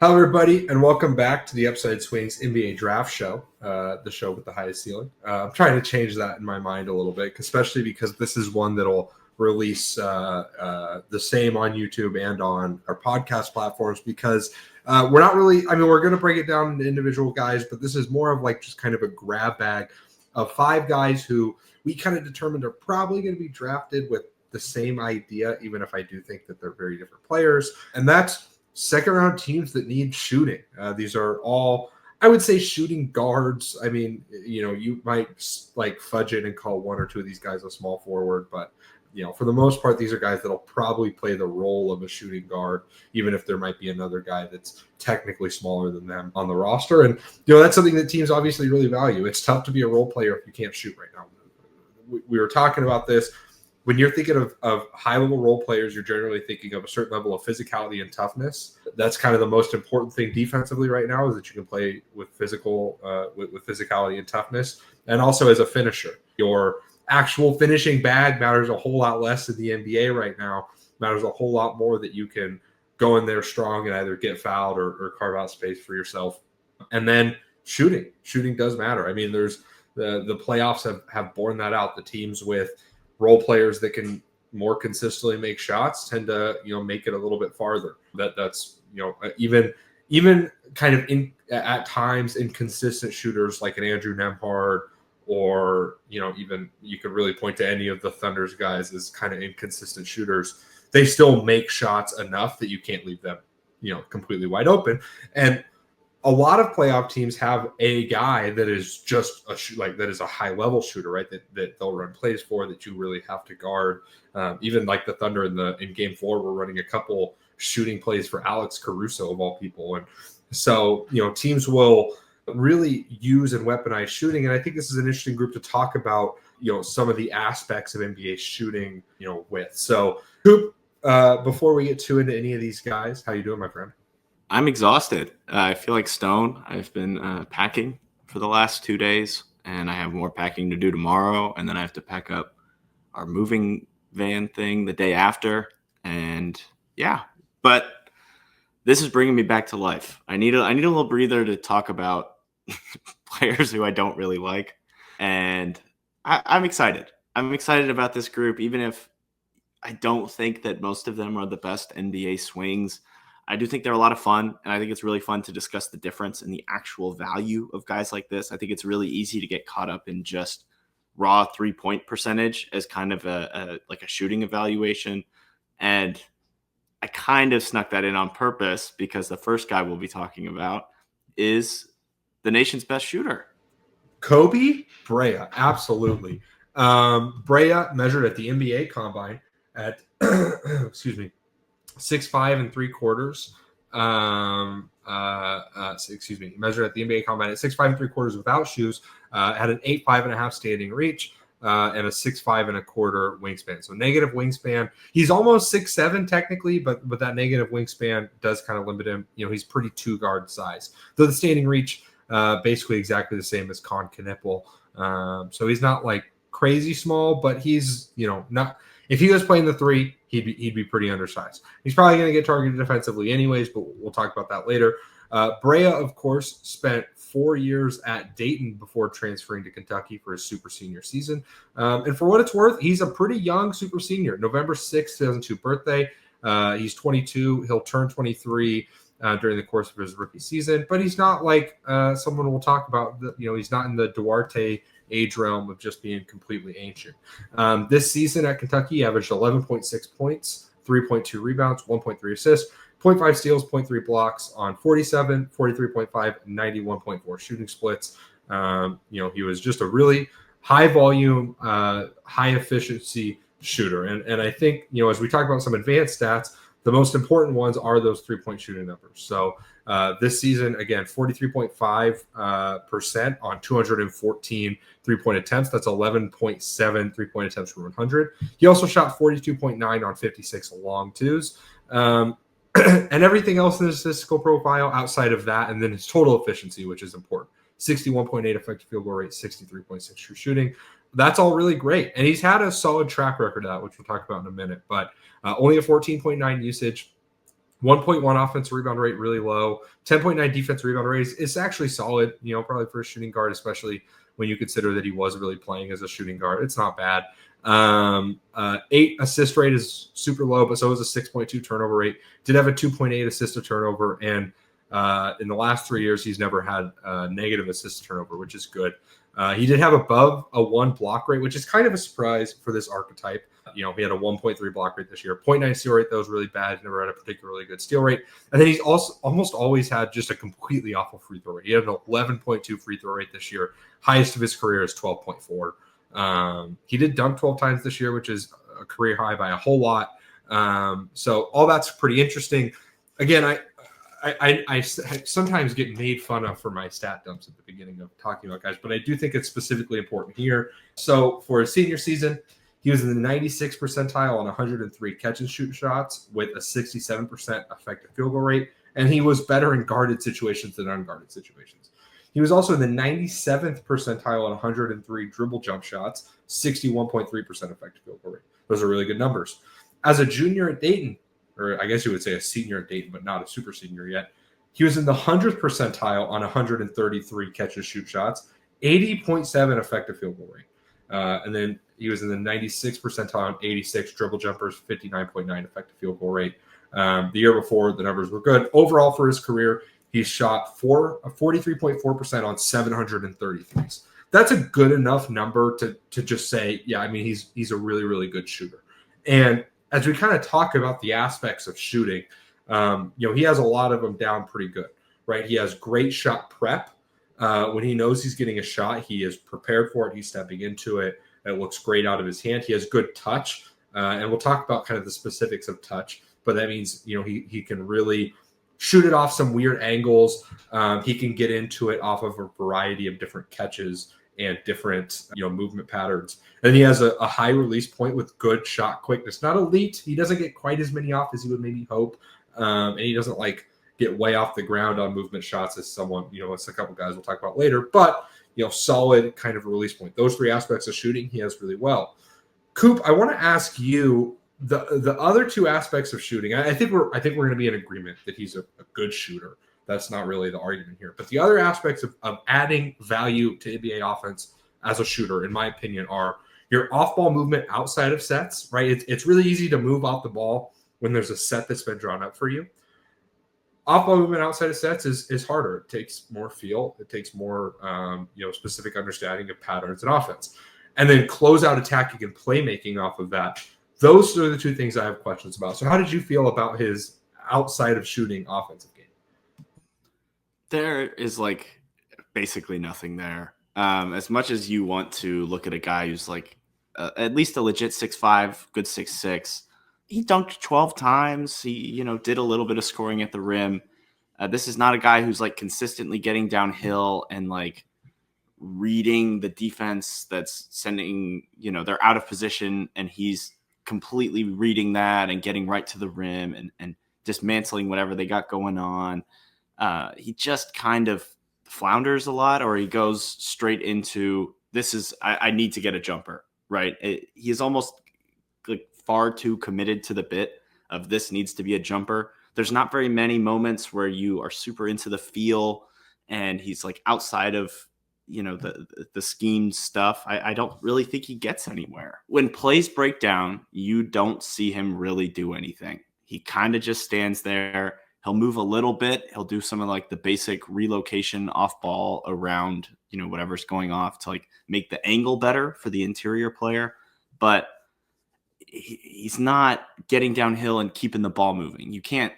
Hello, everybody, and welcome back to the Upside Swings NBA Draft Show, the show with the highest ceiling. I'm trying to change that in my mind a little bit, especially because this is one that'll release the same on YouTube and on our podcast platforms because we're not really – we're going to break it down into individual guys, but this is more of like just kind of a grab bag of 5 guys who we kind of determined are probably going to be drafted with the same idea, even if I do think that they're very different players. And that's – second round teams that need shooting. These are all, I would say, shooting guards. I mean, you might like fudge it and call one or two of these guys a small forward, but for the most part, these are guys that'll probably play the role of a shooting guard, even if there might be another guy that's technically smaller than them on the roster. And that's something that teams obviously really value. It's tough to be a role player if you can't shoot right now. We were talking about this. When you're thinking of high-level role players, you're generally thinking of a certain level of physicality and toughness. That's kind of the most important thing defensively right now, is that you can play with physicality and toughness, and also as a finisher. Your actual finishing bag matters a whole lot less in the NBA right now. It matters a whole lot more that you can go in there strong and either get fouled or carve out space for yourself. And then shooting. Shooting does matter. I mean, there's the playoffs have borne that out. The teams with role players that can more consistently make shots tend to make it a little bit farther. That's even kind of at times inconsistent shooters like an Andrew Nembhard, or even you could really point to any of the Thunder's guys as kind of inconsistent shooters. They still make shots enough that you can't leave them completely wide open. And a lot of playoff teams have a guy that is just that is a high level shooter, right? That they'll run plays for, that you really have to guard. Even like the Thunder in Game 4, we're running a couple shooting plays for Alex Caruso of all people, and so teams will really use and weaponize shooting. And I think this is an interesting group to talk about some of the aspects of NBA shooting with. So, Coop, before we get too into any of these guys, how you doing, my friend? I'm exhausted. I feel like stone. I've been packing for the last 2 days, and I have more packing to do tomorrow. And then I have to pack up our moving van thing the day after. And yeah, but this is bringing me back to life. I need a little breather to talk about players who I don't really like. And I'm excited. I'm excited about this group, even if I don't think that most of them are the best NBA swings. I do think they're a lot of fun, and I think it's really fun to discuss the difference in the actual value of guys like this. I think it's really easy to get caught up in just raw 3-point percentage as kind of a shooting evaluation. And I kind of snuck that in on purpose because the first guy we'll be talking about is the nation's best shooter. Koby Brea, absolutely. Brea measured at the NBA Combine at, 6'5" 3/4. Measured at the NBA Combine at 6'5" 3/4 without shoes. Had an 8'5.5" standing reach and a 6'5" 1/4 wingspan. So negative wingspan. He's almost 6'7" technically, but that negative wingspan does kind of limit him. He's pretty 2-guard size. Though the standing reach basically exactly the same as Con Knipple. So he's not like crazy small, but he's not. If he was playing the 3, he'd be pretty undersized. He's probably going to get targeted defensively anyways, but we'll talk about that later. Brea, of course, spent 4 years at Dayton before transferring to Kentucky for his super senior season. And for what it's worth, he's a pretty young super senior. November 6th, 2002 birthday. He's 22. He'll turn 23 during the course of his rookie season, but he's not like someone we'll talk about. He's not in the Duarte age realm of just being completely ancient. This season at Kentucky, he averaged 11.6 points, 3.2 rebounds, 1.3 assists, 0.5 steals, 0.3 blocks on 47, 43.5, 91.4 shooting splits. He was just a really high volume, high efficiency shooter. And I think, as we talk about some advanced stats, the most important ones are those 3-point shooting numbers. So this season, again, 43.5% on 214 3-point attempts. That's 11.7 3-point attempts per 100. He also shot 42.9 on 56 long twos. And everything else in his statistical profile outside of that, and then his total efficiency, which is important. 61.8 effective field goal rate, 63.6 true shooting. That's all really great. And he's had a solid track record of that, which we'll talk about in a minute. But only a 14.9 usage, 1.1 offensive rebound rate, really low. 10.9 defensive rebound rate is actually solid, probably for a shooting guard, especially when you consider that he was really playing as a shooting guard. It's not bad. 8 assist rate is super low, but so is a 6.2 turnover rate. Did have a 2.8 assist to turnover, and in the last 3 years, he's never had a negative assist to turnover, which is good. He did have above a 1 block rate, which is kind of a surprise for this archetype. He had a 1.3 block rate this year. 0.9 steal rate, that was really bad. Never had a particularly good steal rate. And then he's also almost always had just a completely awful free throw rate. He had an 11.2 free throw rate this year. Highest of his career is 12.4. He did dunk 12 times this year, which is a career high by a whole lot. So all that's pretty interesting. Again, I sometimes get made fun of for my stat dumps at the beginning of talking about guys, but I do think it's specifically important here. So for his senior season, he was in the 96th percentile on 103 catch and shoot shots with a 67% effective field goal rate, and he was better in guarded situations than unguarded situations. He was also in the 97th percentile on 103 dribble jump shots, 61.3% effective field goal rate. Those are really good numbers. As a junior at Dayton, or I guess you would say a senior at Dayton, but not a super senior yet, he was in the 100th percentile on 133 catch and shoot shots, 80.7 effective field goal rate. And then he was in the 96th percentile on 86 dribble jumpers, 59.9 effective field goal rate. The year before, the numbers were good. Overall for his career, he shot 43.4% on 733s. That's a good enough number to just say, yeah, I mean, he's a really, really good shooter. And as we kind of talk about the aspects of shooting, he has a lot of them down pretty good, right? He has great shot prep. When he knows he's getting a shot, he is prepared for it. He's stepping into it. It looks great out of his hand. He has good touch. And we'll talk about kind of the specifics of touch, but that means, he can really shoot it off some weird angles. He can get into it off of a variety of different catches and different, movement patterns. And he has a high release point with good shot quickness. Not elite. He doesn't get quite as many off as you would maybe hope. And he doesn't get way off the ground on movement shots as someone, as a couple guys we'll talk about later. But, solid kind of release point. Those 3 aspects of shooting, he has really well. Coop, I want to ask you the other 2 aspects of shooting. I think we're going to be in agreement that he's a good shooter. That's not really the argument here. But the other aspects of adding value to NBA offense as a shooter, in my opinion, are your off-ball movement outside of sets, right? It's really easy to move off the ball when there's a set that's been drawn up for you. Off-ball movement outside of sets is harder. It takes more feel. It takes more, specific understanding of patterns and offense. And then closeout attacking and playmaking off of that. Those are the 2 things I have questions about. So how did you feel about his outside of shooting offensive game? There is basically nothing there. As much as you want to look at a guy who's at least a legit 6'5", good 6'6", he dunked 12 times. He, did a little bit of scoring at the rim. This is not a guy who's consistently getting downhill and reading the defense that's sending, they're out of position and he's completely reading that and getting right to the rim and dismantling whatever they got going on. He just kind of flounders a lot, or he goes straight into I need to get a jumper, right? He is almost far too committed to the bit of this needs to be a jumper. There's not very many moments where you are super into the feel and he's outside of, the scheme stuff. I don't really think he gets anywhere. When plays break down, you don't see him really do anything. He kind of just stands there. He'll move a little bit. He'll do some of the basic relocation off ball around, whatever's going off to make the angle better for the interior player. But he's not getting downhill and keeping the ball moving. You can't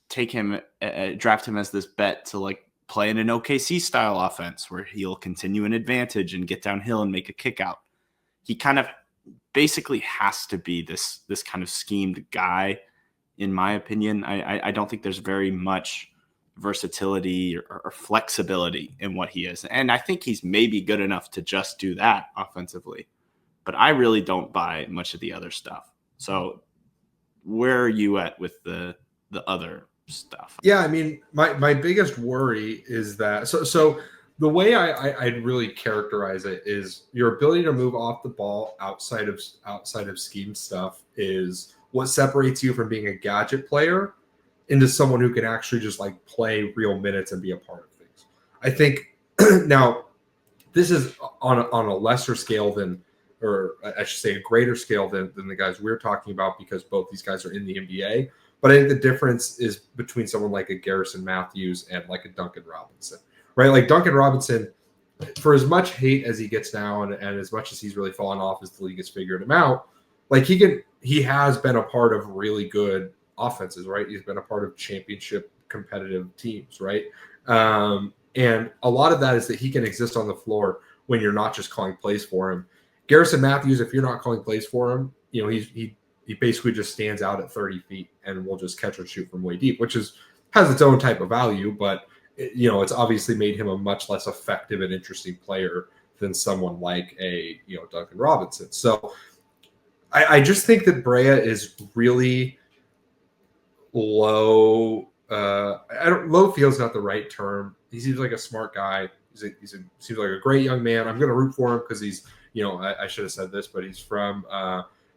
take him, draft him as this bet to play in an OKC style offense where he'll continue an advantage and get downhill and make a kick out. He kind of basically has to be this kind of schemed guy. In my opinion, I don't think there's very much versatility or flexibility in what he is. And I think he's maybe good enough to just do that offensively. But I really don't buy much of the other stuff. So where are you at with the other stuff? Yeah, I mean, my biggest worry is that so the way I'd really characterize it is your ability to move off the ball outside of scheme stuff is what separates you from being a gadget player into someone who can actually just like play real minutes and be a part of things. I think now this is on a lesser scale than, or I should say a greater scale than the guys we're talking about, because both these guys are in the NBA. But I think the difference is between someone like a Garrison Matthews and like a Duncan Robinson, right? Like Duncan Robinson, for as much hate as he gets now, and as much as he's really fallen off as the league has figured him out, like he has been a part of really good offenses, right? He's been a part of championship competitive teams, right? And a lot of that is that he can exist on the floor when you're not just calling plays for him. Garrison Matthews, if you're not calling plays for him, you know, he basically just stands out at 30 feet and will just catch and shoot from way deep, which has its own type of value, but you know, it's obviously made him a much less effective and interesting player than someone like a, you know, Duncan Robinson. So I just think that Brea is really low. Low feels not the right term. He seems like a smart guy. Seems like a great young man. I'm going to root for him because he's, you know, I should have said this, but he's from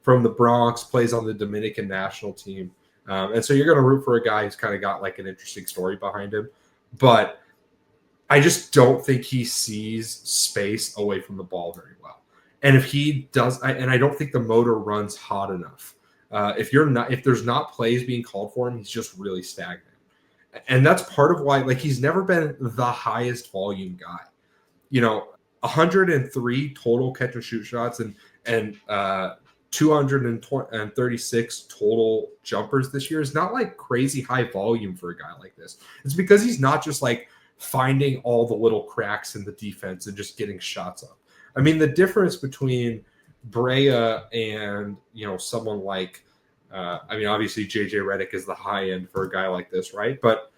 the Bronx, plays on the Dominican national team. And so you're going to root for a guy who's kind of got like an interesting story behind him. But I just don't think he sees space away from the ball very well. And if he does, and I don't think the motor runs hot enough. If there's not plays being called for him, he's just really stagnant. And that's part of why, like, he's never been the highest volume guy. You know, 103 total catch and shoot shots and 236 total jumpers this year is not like crazy high volume for a guy like this. It's because he's not just like finding all the little cracks in the defense and just getting shots up. I mean, the difference between Brea and, you know, someone like, obviously JJ Redick is the high end for a guy like this, right? But,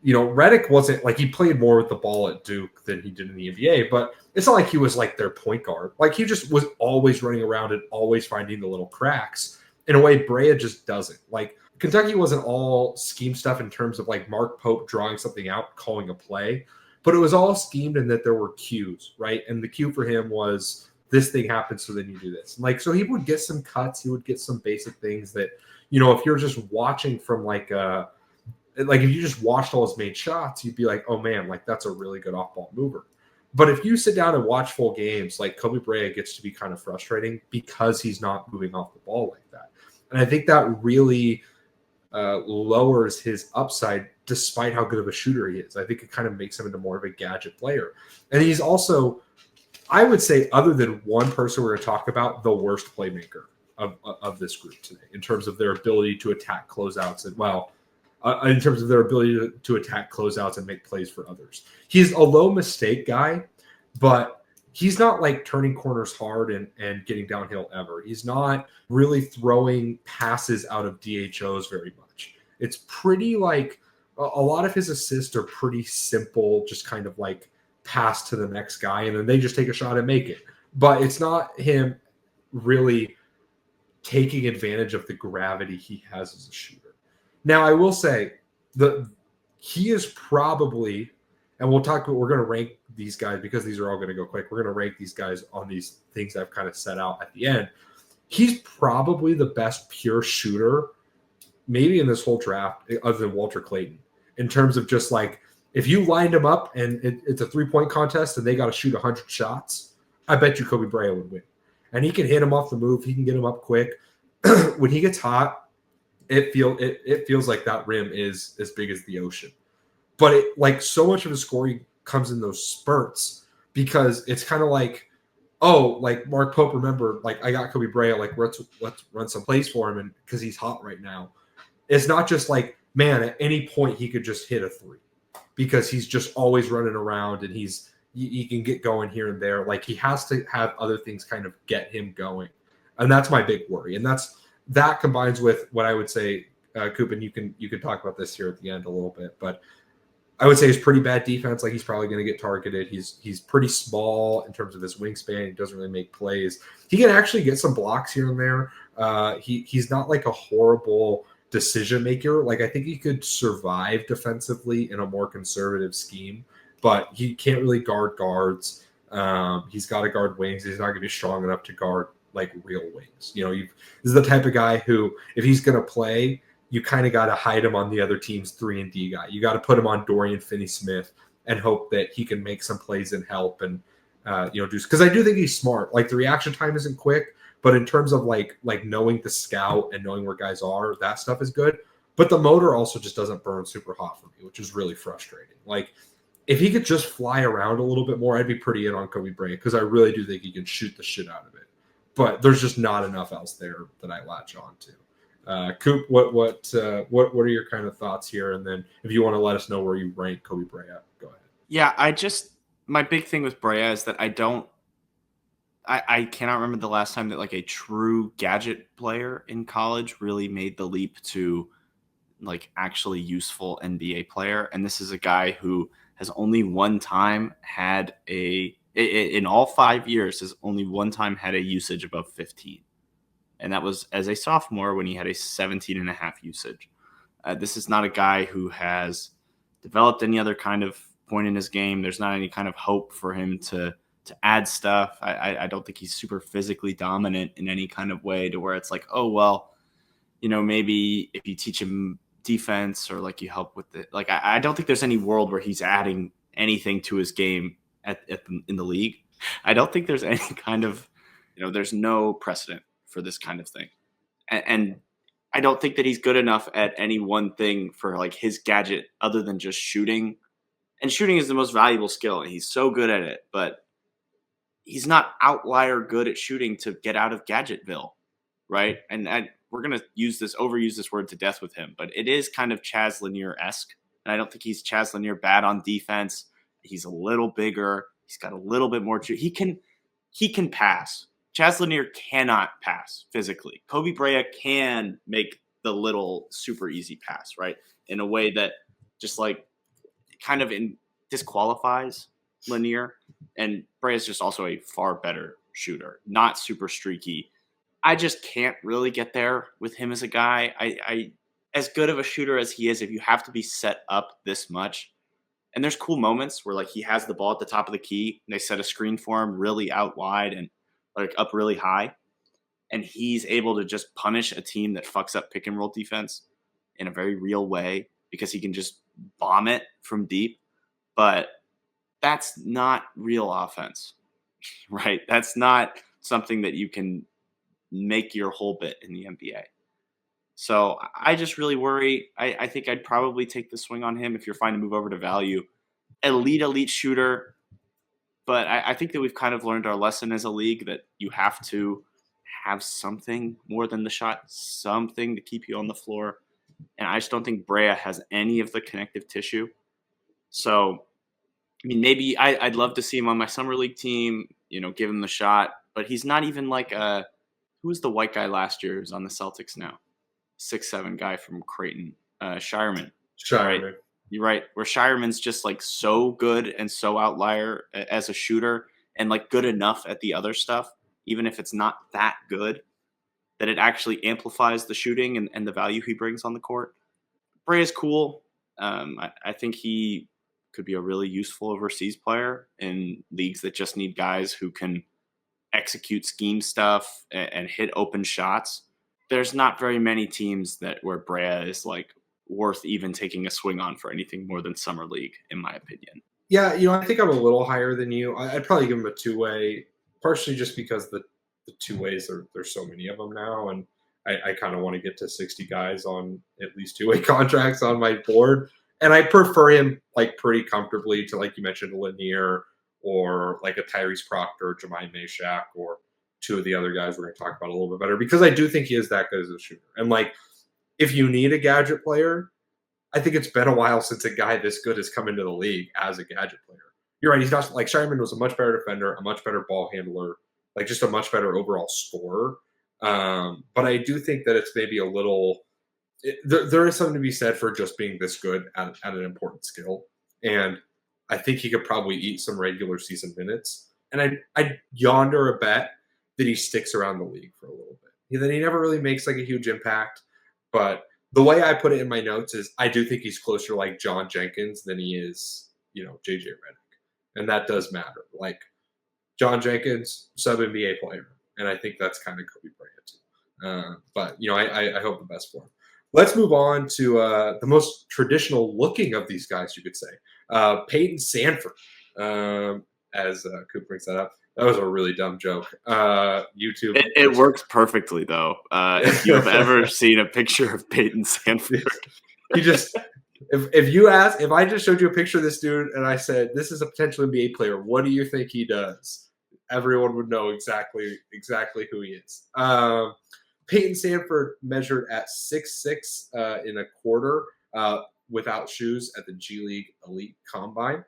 you know, Redick wasn't like, he played more with the ball at Duke than he did in the NBA, but it's not like he was like their point guard. Like, he just was always running around and always finding the little cracks in a way Brea just doesn't. Like, Kentucky wasn't all scheme stuff in terms of like Mark Pope drawing something out, calling a play, but it was all schemed in that there were cues, right? And the cue for him was this thing happens, so then you do this. Like, so he would get some cuts, he would get some basic things that, you know, if you're just watching from like if you just watched all his made shots, you'd be like, oh man, like that's a really good off-ball mover. But if you sit down and watch full games, like Koby Brea gets to be kind of frustrating because he's not moving off the ball like that. And I think that really lowers his upside despite how good of a shooter he is. I think it kind of makes him into more of a gadget player. And he's also, I would say, other than one person we're going to talk about, the worst playmaker of this group today in terms of their ability to attack closeouts and, in terms of their ability to attack closeouts and make plays for others. He's a low mistake guy, but he's not like turning corners hard and getting downhill ever. He's not really throwing passes out of DHOs very much. It's pretty like a lot of his assists are pretty simple, just kind of like pass to the next guy, and then they just take a shot and make it. But it's not him really taking advantage of the gravity he has as a shooter. Now, I will say that he is probably, and we're going to rank these guys because these are all going to go quick. We're going to rank these guys on these things I've kind of set out at the end. He's probably the best pure shooter, maybe in this whole draft, other than Walter Clayton, in terms of just like, if you lined him up and it's a 3-point contest and they got to shoot 100 shots, I bet you Koby Brea would win. And he can hit him off the move. He can get him up quick. When he gets hot, it feels like that rim is as big as the ocean. But like so much of his scoring comes in those spurts because it's kind of like, oh, like Mark Pope, remember, like I got Koby Brea, like let's run some plays for him, and because he's hot right now. It's not just like, man, at any point he could just hit a three because he's just always running around and he can get going here and there. Like he has to have other things kind of get him going. And that's my big worry. And that combines with what I would say, Coop, and you can talk about this here at the end a little bit, but I would say it's pretty bad defense. Like he's probably going to get targeted. He's pretty small in terms of his wingspan. He doesn't really make plays. He can actually get some blocks here and there. He's not like a horrible decision maker. Like I think he could survive defensively in a more conservative scheme, but he can't really guard guards. He's got to guard wings. He's not going to be strong enough to guard like real wings. You know, this is the type of guy who, if he's going to play, you kind of got to hide him on the other team's 3-and-D guy. You got to put him on Dorian Finney-Smith and hope that he can make some plays and help and do, because I do think he's smart. Like, the reaction time isn't quick, but in terms of like knowing the scout and knowing where guys are, that stuff is good. But the motor also just doesn't burn super hot for me, which is really frustrating. Like, if he could just fly around a little bit more, I'd be pretty in on Koby Brea, because I really do think he can shoot the shit out of it. But there's just not enough else there that I latch on to. Coop, what are your kind of thoughts here? And then if you want to let us know where you rank Koby Brea, go ahead. Yeah, my big thing with Brea is that I cannot remember the last time that like a true gadget player in college really made the leap to like actually useful NBA player. And this is a guy who has only one time had in all 5 years, has only one time had a usage above 15. And that was as a sophomore when he had a 17.5 usage. This is not a guy who has developed any other kind of point in his game. There's not any kind of hope for him to add stuff. I don't think he's super physically dominant in any kind of way to where it's like, oh, well, maybe if you teach him defense or like you help with it. Like, I don't think there's any world where he's adding anything to his game in the league. I don't think there's any kind of, there's no precedent for this kind of thing. And I don't think that he's good enough at any one thing for like his gadget other than just shooting. And shooting is the most valuable skill, and he's so good at it, but he's not outlier good at shooting to get out of Gadgetville, right? And we're going to overuse this word to death with him, but it is kind of Chaz Lanier-esque. And I don't think he's Chaz Lanier bad on defense. He's a little bigger. He's got a little bit more. He can pass. Chaz Lanier cannot pass physically. Koby Brea can make the little super easy pass, right? In a way that just like kind of disqualifies Lanier. And Brea is just also a far better shooter, not super streaky. I just can't really get there with him as a guy. I as good of a shooter as he is, if you have to be set up this much, and there's cool moments where like he has the ball at the top of the key and they set a screen for him really out wide and like up really high, and he's able to just punish a team that fucks up pick and roll defense in a very real way because he can just bomb it from deep. But that's not real offense, right? That's not something that you can make your whole bit in the NBA. So I just really worry. I think I'd probably take the swing on him if you're fine to move over to value. Elite shooter. But I think that we've kind of learned our lesson as a league that you have to have something more than the shot, something to keep you on the floor. And I just don't think Brea has any of the connective tissue. So, I mean, maybe I'd love to see him on my summer league team, give him the shot. But he's not even like who was the white guy last year who's on the Celtics now? 6'7" guy from Creighton, Shireman. Shireman. You're right. Where Shireman's just like so good and so outlier as a shooter and like good enough at the other stuff, even if it's not that good, that it actually amplifies the shooting and the value he brings on the court. Brea is cool. I think he could be a really useful overseas player in leagues that just need guys who can execute scheme stuff and hit open shots. There's not very many teams where Brea is like worth even taking a swing on for anything more than summer league, in my opinion. Yeah, I think I'm a little higher than you. I'd probably give him a two-way, partially just because the two-ways, there's so many of them now, and I kind of want to get to 60 guys on at least two-way contracts on my board. And I prefer him like pretty comfortably to, like you mentioned, Lanier or like a Tyrese Proctor, Jemai Meshack, or two of the other guys we're going to talk about a little bit better, because I do think he is that good as a shooter. And like, if you need a gadget player, I think it's been a while since a guy this good has come into the league as a gadget player. You're right. He's not like Shireman was a much better defender, a much better ball handler, like just a much better overall scorer. But I do think that it's maybe a little, there is something to be said for just being this good at an important skill. And I think he could probably eat some regular season minutes. And I yonder a bet that he sticks around the league for a little bit. Then he never really makes like a huge impact. But the way I put it in my notes is I do think he's closer to like John Jenkins than he is, JJ Redick. And that does matter. Like John Jenkins, sub-NBA player. And I think that's kind of Koby Brea too. But, I hope the best for him. Let's move on to the most traditional looking of these guys, you could say. Payton Sandfort, as Coop brings that up. That was a really dumb joke. YouTube. It works perfectly, though. If you have ever seen a picture of Payton Sandfort. He just if I just showed you a picture of this dude and I said this is a potential NBA player, what do you think he does? Everyone would know exactly who he is. Payton Sandfort measured at 6'6" in a quarter without shoes at the G League Elite Combine.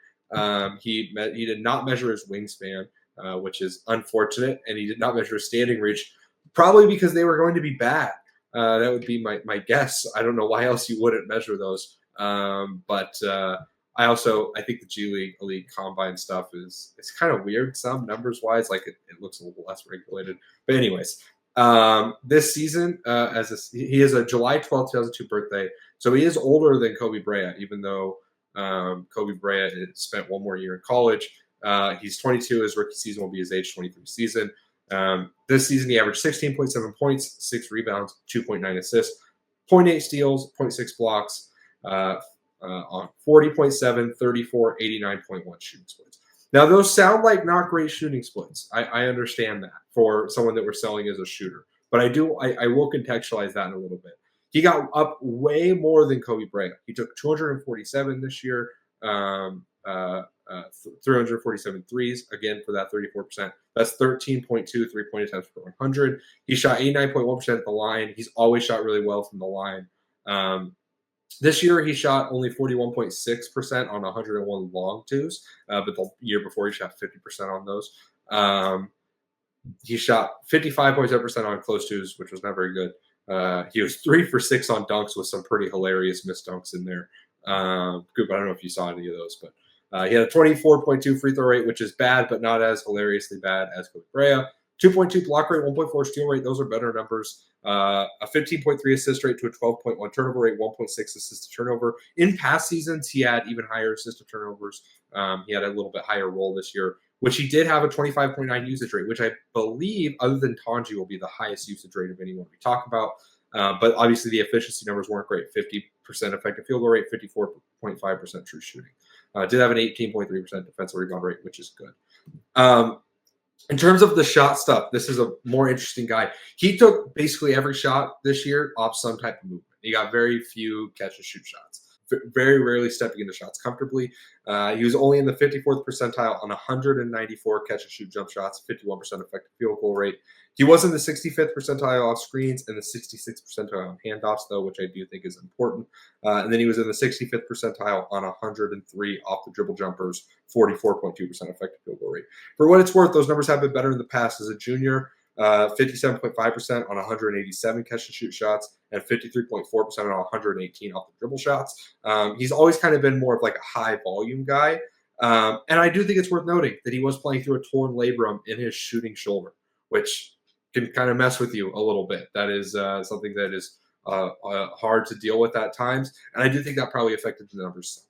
He did not measure his wingspan, which is unfortunate, and he did not measure his standing reach, probably because they were going to be bad. That would be my guess. I don't know why else you wouldn't measure those. But I think the G League Elite Combine stuff it's kind of weird. Some numbers wise, like it looks a little less regulated. But anyways, this season, he is a July 12th, 2002 birthday, so he is older than Koby Brea, even though Koby Brea spent one more year in college. He's 22. His rookie season will be his age 23 season. This season, he averaged 16.7 points, 6 rebounds, 2.9 assists, 0.8 steals, 0.6 blocks, on 40.7, 34, 89.1 shooting splits. Now, those sound like not great shooting splits. I understand that for someone that we're selling as a shooter. But I will contextualize that in a little bit. He got up way more than Koby Brea. He took 247 this year, 347 threes, again, for that 34%. That's 13.2 three-point attempts per 100. He shot 89.1% at the line. He's always shot really well from the line. This year, he shot only 41.6% on 101 long twos, but the year before, he shot 50% on those. He shot 55.7% on close twos, which was not very good. He was 3 for 6 on dunks with some pretty hilarious missed dunks in there. Coop, I don't know if you saw any of those, but he had a 24.2 free throw rate, which is bad, but not as hilariously bad as Koby Brea. 2.2 block rate, 1.4 steal rate. Those are better numbers. A 15.3 assist rate to a 12.1 turnover rate, 1.6 assist to turnover. In past seasons, he had even higher assist to turnovers. He had a little bit higher role this year, which he did have a 25.9 usage rate, which I believe, other than Tonje, will be the highest usage rate of anyone we talk about. But obviously, the efficiency numbers weren't great. 50% effective field goal rate, 54.5% true shooting. Did have an 18.3% defensive rebound rate, which is good. In terms of the shot stuff, this is a more interesting guy. He took basically every shot this year off some type of movement. He got very few catch-and-shoot shots. Very rarely stepping into shots comfortably. He was only in the 54th percentile on 194 catch-and-shoot jump shots, 51% effective field goal rate. He was in the 65th percentile off screens and the 66th percentile on handoffs, though, which I do think is important. And then he was in the 65th percentile on 103 off the dribble jumpers, 44.2% effective field goal rate. For what it's worth, those numbers have been better in the past. As a junior, 57.5% on 187 catch-and-shoot shots and 53.4% on 118 off the dribble shots. He's always kind of been more of like a high-volume guy. And I do think it's worth noting that he was playing through a torn labrum in his shooting shoulder, which can kind of mess with you a little bit. That is something that is hard to deal with at times. And I do think that probably affected the numbers.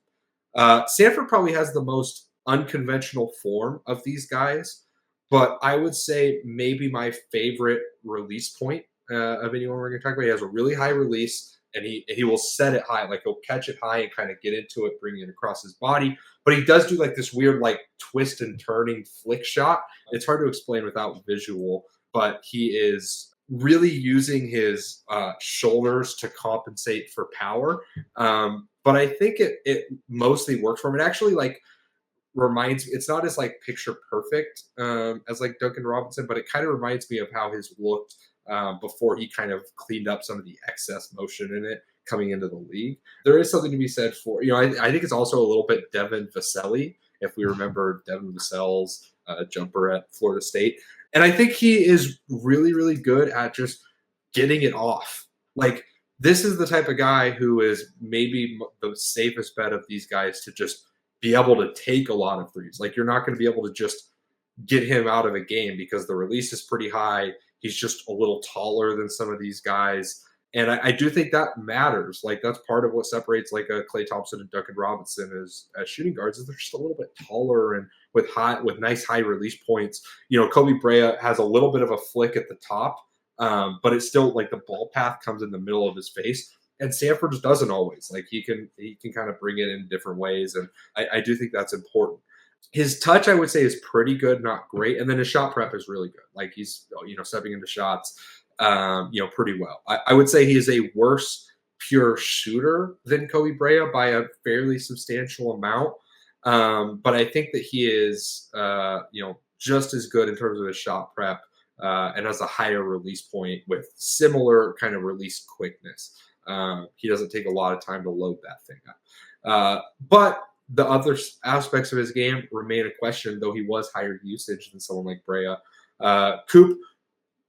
Sandfort probably has the most unconventional form of these guys, but I would say maybe my favorite release point of anyone we're going to talk about. He has a really high release, and he will set it high. Like, he'll catch it high and kind of get into it, bring it across his body. But he does do like this weird like twist and turning flick shot. It's hard to explain without visual, but he is really using his shoulders to compensate for power. But I think it mostly works for him. It actually like reminds me, it's not as like picture perfect as like Duncan Robinson, but it kind of reminds me of how his looked before he kind of cleaned up some of the excess motion in it coming into the league. There is something to be said for, I think it's also a little bit Devin Vassell, if we remember Devin Vassell's jumper at Florida State. And I think he is really, really good at just getting it off. Like, this is the type of guy who is maybe the safest bet of these guys to just be able to take a lot of threes. Like, you're not going to be able to just get him out of a game because the release is pretty high. He's just a little taller than some of these guys. And I do think that matters. Like, that's part of what separates like a Klay Thompson and Duncan Robinson as shooting guards, is they're just a little bit taller and with nice high release points. Koby Brea has a little bit of a flick at the top, but it's still like the ball path comes in the middle of his face. and Sandfort just doesn't always. Like he can kind of bring it in different ways, and I do think that's important. His touch, I would say, is pretty good, not great, and then his shot prep is really good. Like he's stepping into shots, pretty well. I would say he is a worse pure shooter than Koby Brea by a fairly substantial amount. But I think that he is, just as good in terms of his shot prep and has a higher release point with similar kind of release quickness. He doesn't take a lot of time to load that thing up. But the other aspects of his game remain a question, though he was higher usage than someone like Brea. Coop,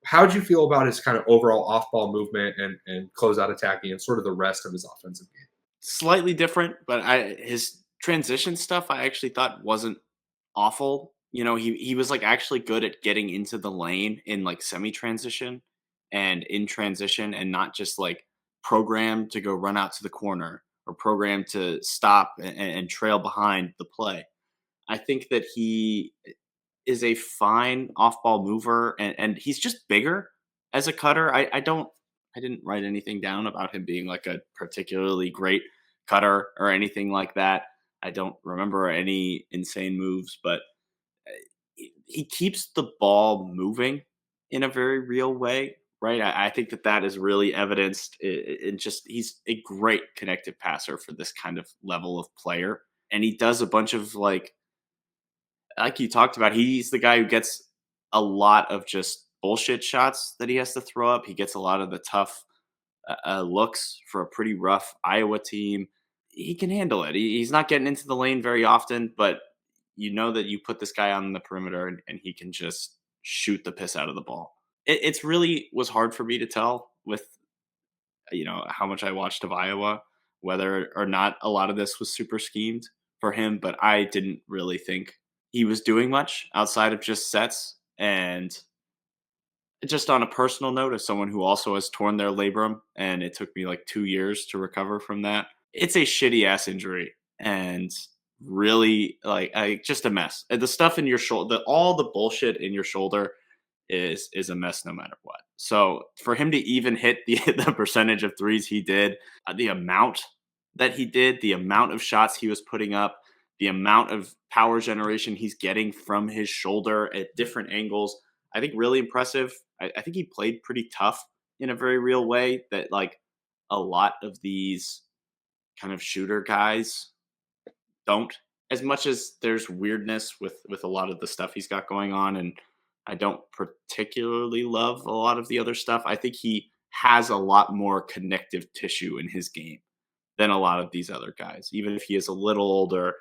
how did you feel about his kind of overall off-ball movement and closeout attacking and sort of the rest of his offensive game? Slightly different, but his transition stuff I actually thought wasn't awful. He was like actually good at getting into the lane in like semi transition and in transition, and not just like programmed to go run out to the corner or programmed to stop and trail behind the play. I think that he is a fine off ball mover, and he's just bigger as a cutter. I didn't write anything down about him being like a particularly great cutter or anything like that. I don't remember any insane moves, but he keeps the ball moving in a very real way, right? I think that is really evidenced in just he's a great connected passer for this kind of level of player. And he does a bunch of like you talked about, he's the guy who gets a lot of just bullshit shots that he has to throw up. He gets a lot of the tough looks for a pretty rough Iowa team. He can handle it. He's not getting into the lane very often, but you know that you put this guy on the perimeter and he can just shoot the piss out of the ball. It's really was hard for me to tell with how much I watched of Iowa, whether or not a lot of this was super schemed for him, but I didn't really think he was doing much outside of just sets. And just on a personal note, as someone who also has torn their labrum, and it took me like 2 years to recover from that, it's a shitty ass injury and really just a mess. And the stuff in your shoulder, all the bullshit in your shoulder is a mess no matter what. So for him to even hit the percentage of threes he did, the amount that he did, the amount of shots he was putting up, the amount of power generation he's getting from his shoulder at different angles, I think really impressive. I think he played pretty tough in a very real way that like a lot of these kind of shooter guys don't, as much as there's weirdness with a lot of the stuff he's got going on. And I don't particularly love a lot of the other stuff. I think he has a lot more connective tissue in his game than a lot of these other guys. Even if he is a little older,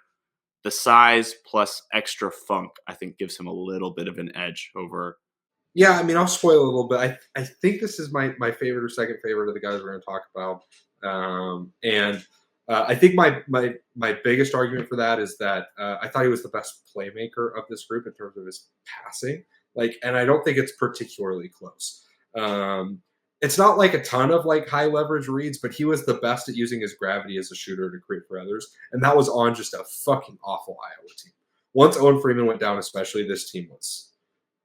the size plus extra funk, I think, gives him a little bit of an edge over. Yeah, I mean, I'll spoil a little bit. I think this is my favorite or second favorite of the guys we're going to talk about. I think my biggest argument for that is that I thought he was the best playmaker of this group in terms of his passing. And I don't think it's particularly close. It's not like a ton of like high leverage reads, but he was the best at using his gravity as a shooter to create for others. And that was on just a fucking awful Iowa team. Once Owen Freeman went down, especially, this team was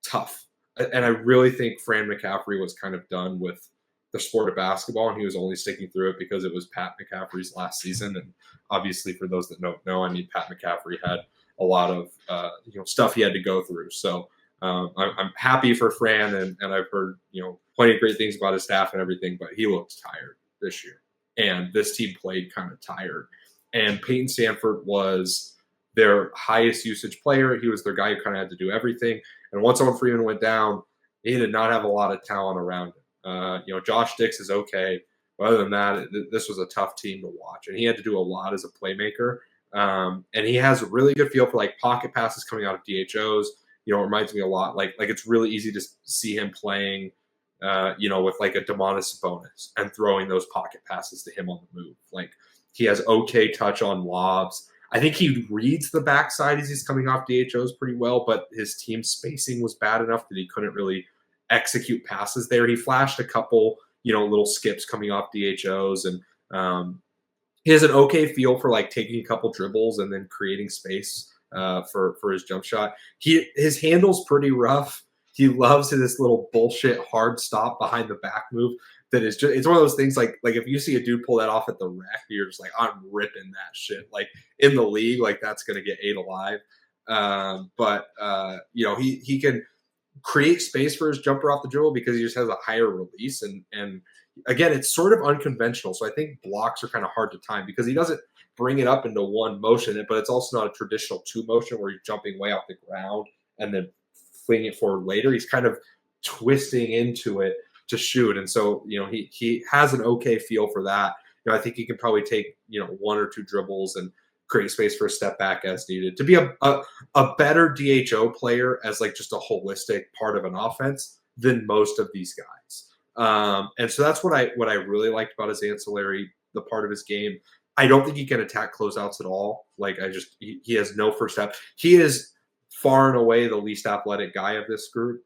tough. And I really think Fran McCaffrey was kind of done with the sport of basketball, and he was only sticking through it because it was Pat McCaffrey's last season. And obviously, for those that don't know, I mean, Pat McCaffrey had a lot of stuff he had to go through. So I'm happy for Fran, and I've heard plenty of great things about his staff and everything, but he looked tired this year, and this team played kind of tired. And Payton Sandfort was their highest usage player. He was their guy who kind of had to do everything. And once Owen Freeman went down, he did not have a lot of talent around him. Josh Dix is okay. But other than that, this was a tough team to watch. And he had to do a lot as a playmaker. And he has a really good feel for like pocket passes coming out of DHOs. It reminds me a lot. Like it's really easy to see him playing, with like a Domantas Sabonis and throwing those pocket passes to him on the move. Like he has okay touch on lobs. I think he reads the backside as he's coming off DHOs pretty well, but his team spacing was bad enough that he couldn't really execute passes there. He flashed a couple, little skips coming off DHOs, and he has an okay feel for like taking a couple dribbles and then creating space for his jump shot. His handle's pretty rough. He loves this little bullshit hard stop behind the back move that is just, it's one of those things like if you see a dude pull that off at the rec, you're just like, I'm ripping that shit. Like in the league, like that's gonna get ate alive. But he can create space for his jumper off the dribble because he just has a higher release and again, it's sort of unconventional. So I think blocks are kind of hard to time because he doesn't bring it up into one motion, but it's also not a traditional two motion where he's jumping way off the ground and then flinging it forward later. He's kind of twisting into it to shoot. And so, he has an okay feel for that. I think he can probably take, one or two dribbles and create space for a step back as needed to be a better DHO player as like just a holistic part of an offense than most of these guys. And so that's what I really liked about his ancillary, the part of his game. I don't think he can attack closeouts at all. Like he has no first step. He is far and away the least athletic guy of this group,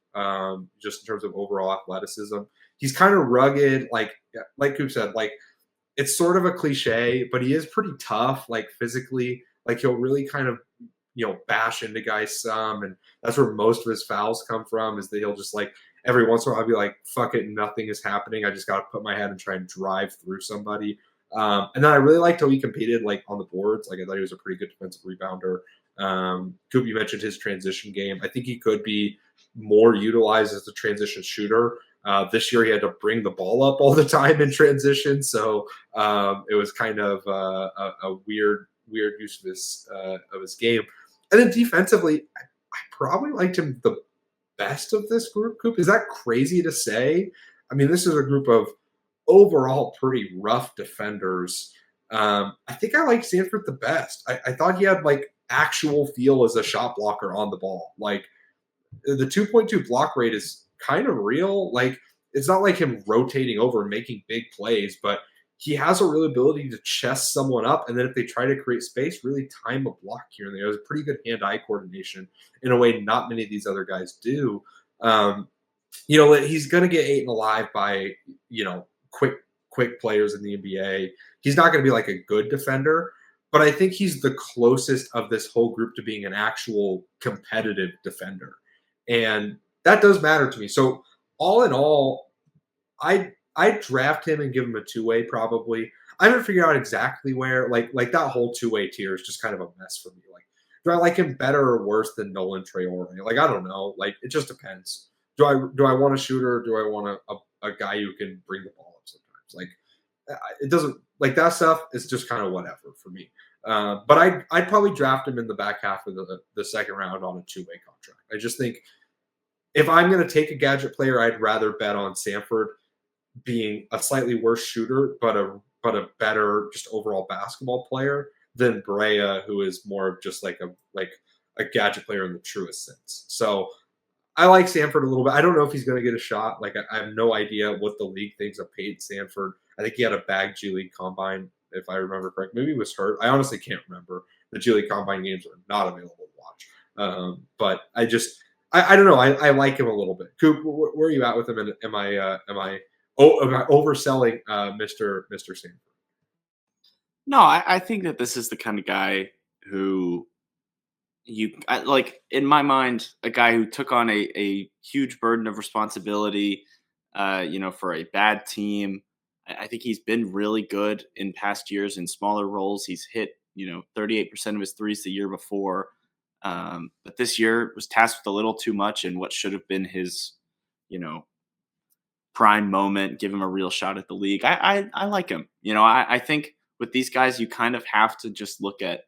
just in terms of overall athleticism. He's kind of rugged, like Coop said, like it's sort of a cliche, but he is pretty tough, like physically. Like he'll really kind of, bash into guys some, and that's where most of his fouls come from. Is that he'll just like every once in a while I'll be like, "Fuck it, nothing is happening. I just got to put my head and try and drive through somebody." And then I really liked how he competed like on the boards. Like I thought he was a pretty good defensive rebounder. Coop, you mentioned his transition game. I think he could be more utilized as a transition shooter. This year he had to bring the ball up all the time in transition, so it was kind of a weird use of his game. And then defensively, I probably liked him the best of this group. Coop, is that crazy to say? I mean, this is a group of overall pretty rough defenders. I think I like Sandfort the best. I thought he had like actual feel as a shot blocker on the ball. Like the 2.2 block rate is kind of real. Like it's not like him rotating over and making big plays, but he has a real ability to chest someone up, and then if they try to create space, really time a block here and there. There's a pretty good hand-eye coordination in a way not many of these other guys do. He's going to get eaten alive by, quick players in the NBA. He's not going to be like a good defender, but I think he's the closest of this whole group to being an actual competitive defender. And that does matter to me. So all in all, I'd draft him and give him a two-way probably. I haven't figured out exactly where, like that whole two-way tier is just kind of a mess for me. Like, do I like him better or worse than Nolan Traore? Like, I don't know. Like, it just depends. Do I want a shooter or do I want a guy who can bring the ball up sometimes? Like, it doesn't, like that stuff is just kind of whatever for me. But I'd probably draft him in the back half of the second round on a two-way contract. I just think if I'm going to take a gadget player, I'd rather bet on Sandfort being a slightly worse shooter, but a better just overall basketball player than Brea, who is more of just like a gadget player in the truest sense. So I like Sandfort a little bit. I don't know if he's going to get a shot. Like I have no idea what the league thinks of Payton Sandfort. I think he had a bag G League Combine, if I remember correct. Maybe he was hurt. I honestly can't remember. The G League Combine games are not available to watch. But I don't know. I like him a little bit. Coop, where are you at with him? And am I overselling Mr. Sandfort? No, I think that this is the kind of guy who like in my mind, a guy who took on a huge burden of responsibility, for a bad team. I think he's been really good in past years in smaller roles. He's hit, 38% of his threes the year before. But this year was tasked with a little too much in what should have been his, prime moment, give him a real shot at the league. I like him. I think with these guys, you kind of have to just look at,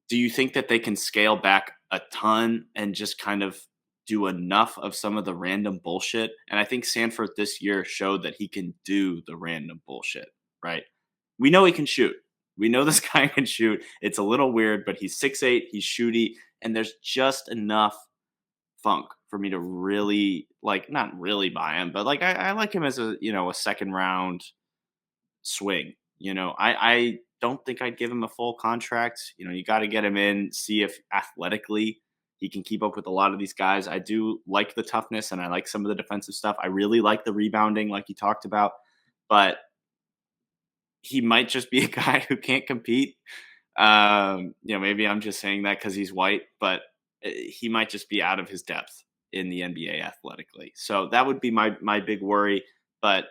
do you think that they can scale back a ton and just kind of do enough of some of the random bullshit? And I think Sandfort this year showed that he can do the random bullshit, right? We know he can shoot. We know this guy can shoot. It's a little weird, but he's 6'8", he's shooty, and there's just enough funk for me to really, not really buy him, but I like him as a second round swing. I don't think I'd give him a full contract. You got to get him in, see if athletically he can keep up with a lot of these guys. I do like the toughness and I like some of the defensive stuff. I really like the rebounding, like you talked about, but he might just be a guy who can't compete. Maybe I'm just saying that because he's white, but he might just be out of his depth in the NBA athletically. So that would be my big worry. but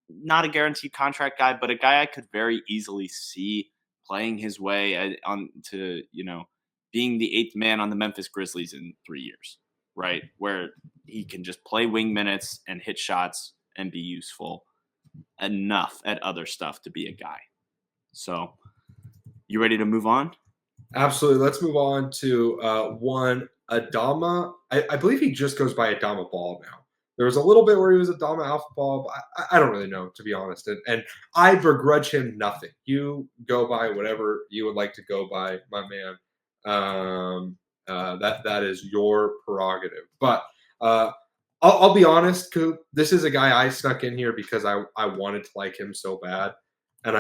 not a guaranteed contract guy, but a guy I could very easily see playing his way on to, being the eighth man on the Memphis Grizzlies in 3 years, right? Where he can just play wing minutes and hit shots and be useful enough at other stuff to be a guy. So, you ready to move on? Absolutely. Let's move on to one Adama. I believe he just goes by Adama Bal now. There was a little bit where he was Adama Alpha Ball, but I don't really know, to be honest. And I begrudge him nothing. You go by whatever you would like to go by, my man. That is your prerogative. But I'll be honest, Coop. This is a guy I snuck in here because I wanted to like him so bad, and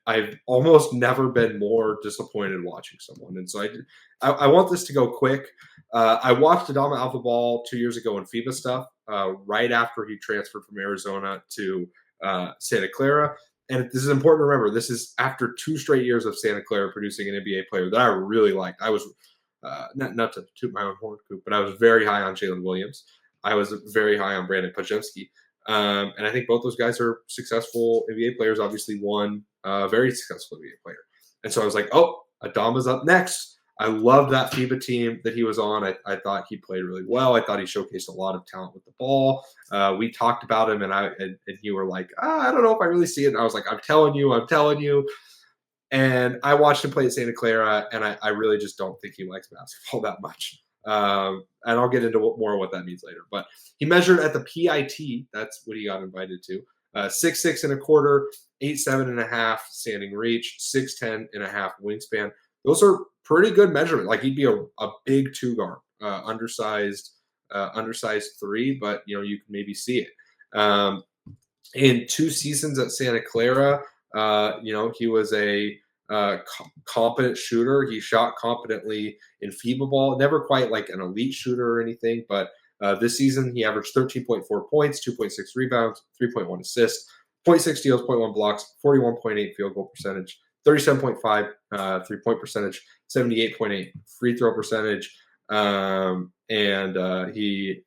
I've almost never been more disappointed watching someone, and so I want this to go quick. I watched Adama Alpha Ball 2 years ago in FIBA stuff, right after he transferred from Arizona to Santa Clara. And this is important to remember. This is after 2 straight years of Santa Clara producing an NBA player that I really liked. I was not to toot my own horn, Coop, but I was very high on Jalen Williams. I was very high on Brandon Podziemski. And I think both those guys are successful NBA players. Obviously, one very successful NBA player. And so I was like, oh, Adama's up next. I loved that FIBA team that he was on. I thought he played really well. I thought he showcased a lot of talent with the ball. We talked about him, and you were like, I don't know if I really see it. And I was like, I'm telling you. And I watched him play at Santa Clara, and I really just don't think he likes basketball that much. And I'll get into more of what that means later. But he measured at the PIT. That's what he got invited to. 6'6" and a quarter, 8'7" and a half standing reach, 6'10" and a half wingspan. Those are pretty good measurement. Like he'd be a big 2 guard, undersized 3, but you can maybe see it. In 2 seasons at Santa Clara, he was a competent shooter. He shot competently in FIBA ball, never quite like an elite shooter or anything, but this season he averaged 13.4 points, 2.6 rebounds, 3.1 assists, 0.6 steals, 0.1 blocks, 41.8 field goal percentage, 37.5 3-point percentage, 78.8 free throw percentage, and he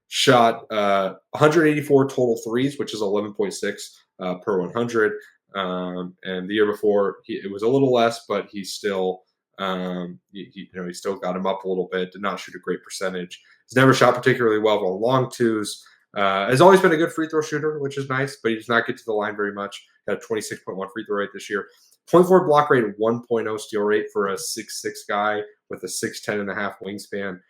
shot 184 total threes, which is 11.6 per 100. And the year before, it was a little less, but he still, he still got him up a little bit. Did not shoot a great percentage. He's never shot particularly well on long twos. Has always been a good free throw shooter, which is nice, but he does not get to the line very much. Got a 26.1 free throw rate this year. 0.4 block rate, 1.0 steal rate for a 6'6" guy with a 6'10" and a half wingspan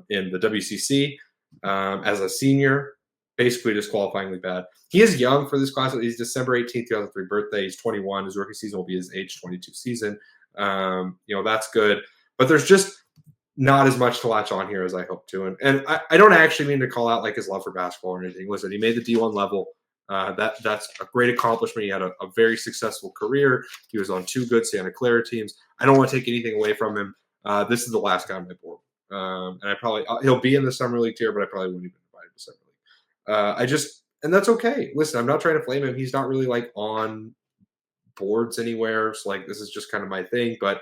in the WCC. As a senior, basically disqualifyingly bad. He is young for this class. He's December 18th, 2003 birthday. He's 21. His rookie season will be his age 22 season. That's good. But there's just not as much to latch on here as I hope to. And I don't actually mean to call out like his love for basketball or anything. Listen, he made the D1 level. That's a great accomplishment. He had a very successful career. He was on 2 good Santa Clara teams. I don't want to take anything away from him. This is the last guy on my board. And he'll be in the summer league tier, but I probably wouldn't even invite him to summer league. And that's okay. Listen, I'm not trying to flame him. He's not really like on boards anywhere. So like, this is just kind of my thing, but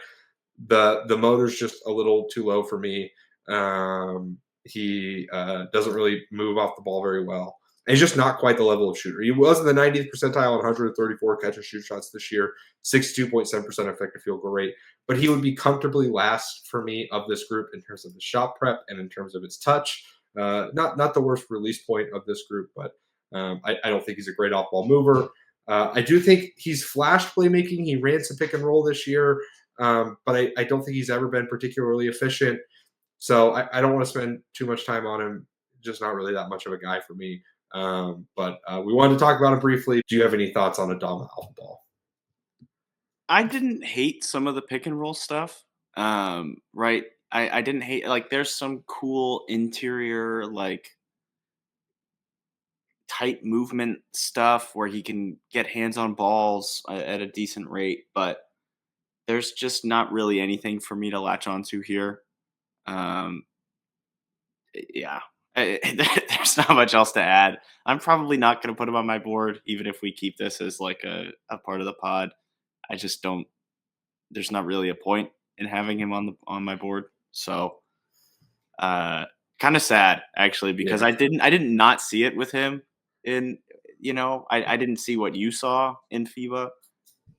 the motor's just a little too low for me. He doesn't really move off the ball very well. And he's just not quite the level of shooter. He was in the 90th percentile on 134 catch and shoot shots this year, 62.7% effective field goal rate. But he would be comfortably last for me of this group in terms of the shot prep and in terms of his touch. Not the worst release point of this group, but I don't think he's a great off-ball mover. I do think he's flashed playmaking. He ran some pick and roll this year, but I don't think he's ever been particularly efficient. So I don't want to spend too much time on him. Just not really that much of a guy for me. But we wanted to talk about him briefly. Do you have any thoughts on Adama Alpha Ball? I didn't hate some of the pick and roll stuff. Right. I didn't hate, like, there's some cool interior, like, tight movement stuff where he can get hands on balls at a decent rate, but there's just not really anything for me to latch onto here. Yeah, there's not much else to add. I'm probably not going to put him on my board, even if we keep this as like a part of the pod. I just don't. There's not really a point in having him on my board. So, Kind of sad actually, because I didn't not see it with him in, I didn't see what you saw in FIBA,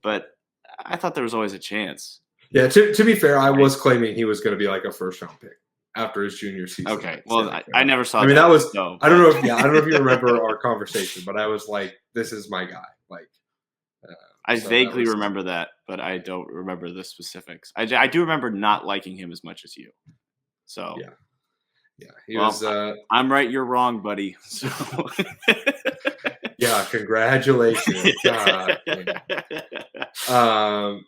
but I thought there was always a chance. Yeah, to be fair, I was claiming he was going to be like a first round pick after his junior season. Okay, well, I never saw. I mean, that was. No, I don't know if you remember our conversation, but I was like, "This is my guy." Like, I vaguely remember that, but I don't remember the specifics. I do remember not liking him as much as you. So yeah, he was. I'm right, you're wrong, buddy. So. Yeah, congratulations. God,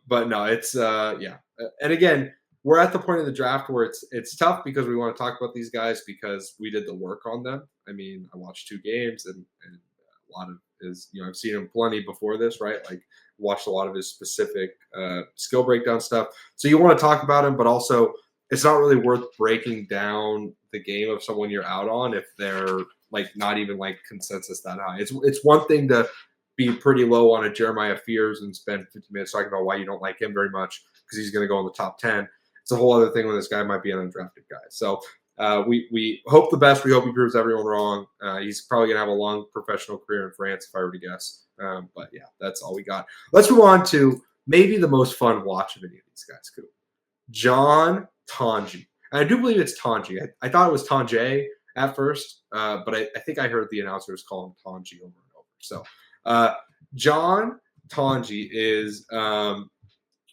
but no, it's and again, we're at the point of the draft where it's tough because we want to talk about these guys because we did the work on them. I mean, I watched 2 games and a lot of his, I've seen him plenty before this, right? Like watched a lot of his specific skill breakdown stuff. So you want to talk about him, but also it's not really worth breaking down the game of someone you're out on if they're like not even like consensus that high. It's one thing to be pretty low on a Jeremiah Fears and spend 50 minutes talking about why you don't like him very much because he's going to go in the top 10. It's a whole other thing when this guy might be an undrafted guy. So we hope the best. We hope he proves everyone wrong. He's probably going to have a long professional career in France, if I were to guess. But yeah, that's all we got. Let's move on to maybe the most fun watch of any of these guys, Coop. John Tonje. And I do believe it's Tonje. I thought it was Tonje at first, but I think I heard the announcers call him Tonje over and over. So John Tonje is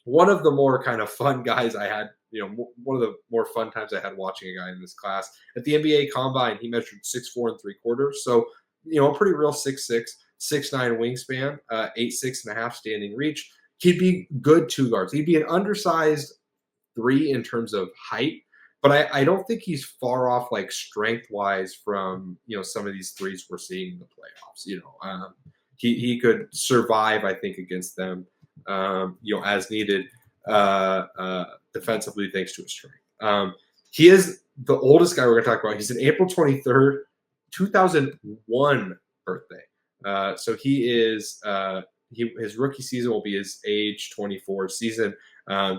one of the more kind of fun guys I had, one of the more fun times I had watching a guy in this class. At the NBA Combine, he measured 6'4" 3/4. So, a pretty real 6'6", 6'9" wingspan, 8'6.5" standing reach. He'd be good 2 guards. He'd be an undersized 3 in terms of height, but I don't think he's far off like strength-wise from, some of these 3s we're seeing in the playoffs. He could survive, I think, against them, as needed defensively thanks to his strength. He is the oldest guy we're going to talk about. He's an April 23rd, 2001 birthday. So he is his rookie season will be his age 24 season.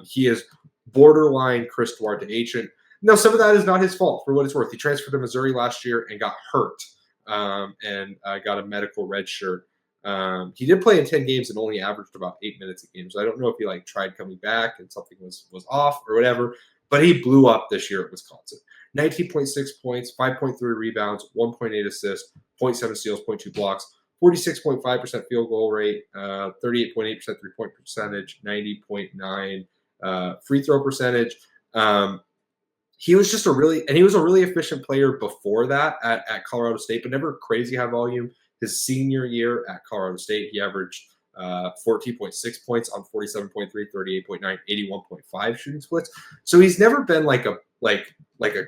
He is borderline Chris Duarte agent. No, some of that is not his fault, for what it's worth. He transferred to Missouri last year and got hurt and got a medical red shirt. He did play in 10 games and only averaged about 8 minutes a game. So I don't know if he tried coming back and something was off or whatever, but he blew up this year at Wisconsin. 19.6 points, 5.3 rebounds, 1.8 assists, 0.7 steals, 0.2 blocks, 46.5% field goal rate, 38.8% three-point percentage, 90.9 free throw percentage. He was just a really efficient player before that at Colorado State, but never crazy high volume. His senior year at Colorado State, he averaged 14.6 points on 47.3, 38.9, 81.5 shooting splits. So he's never been like a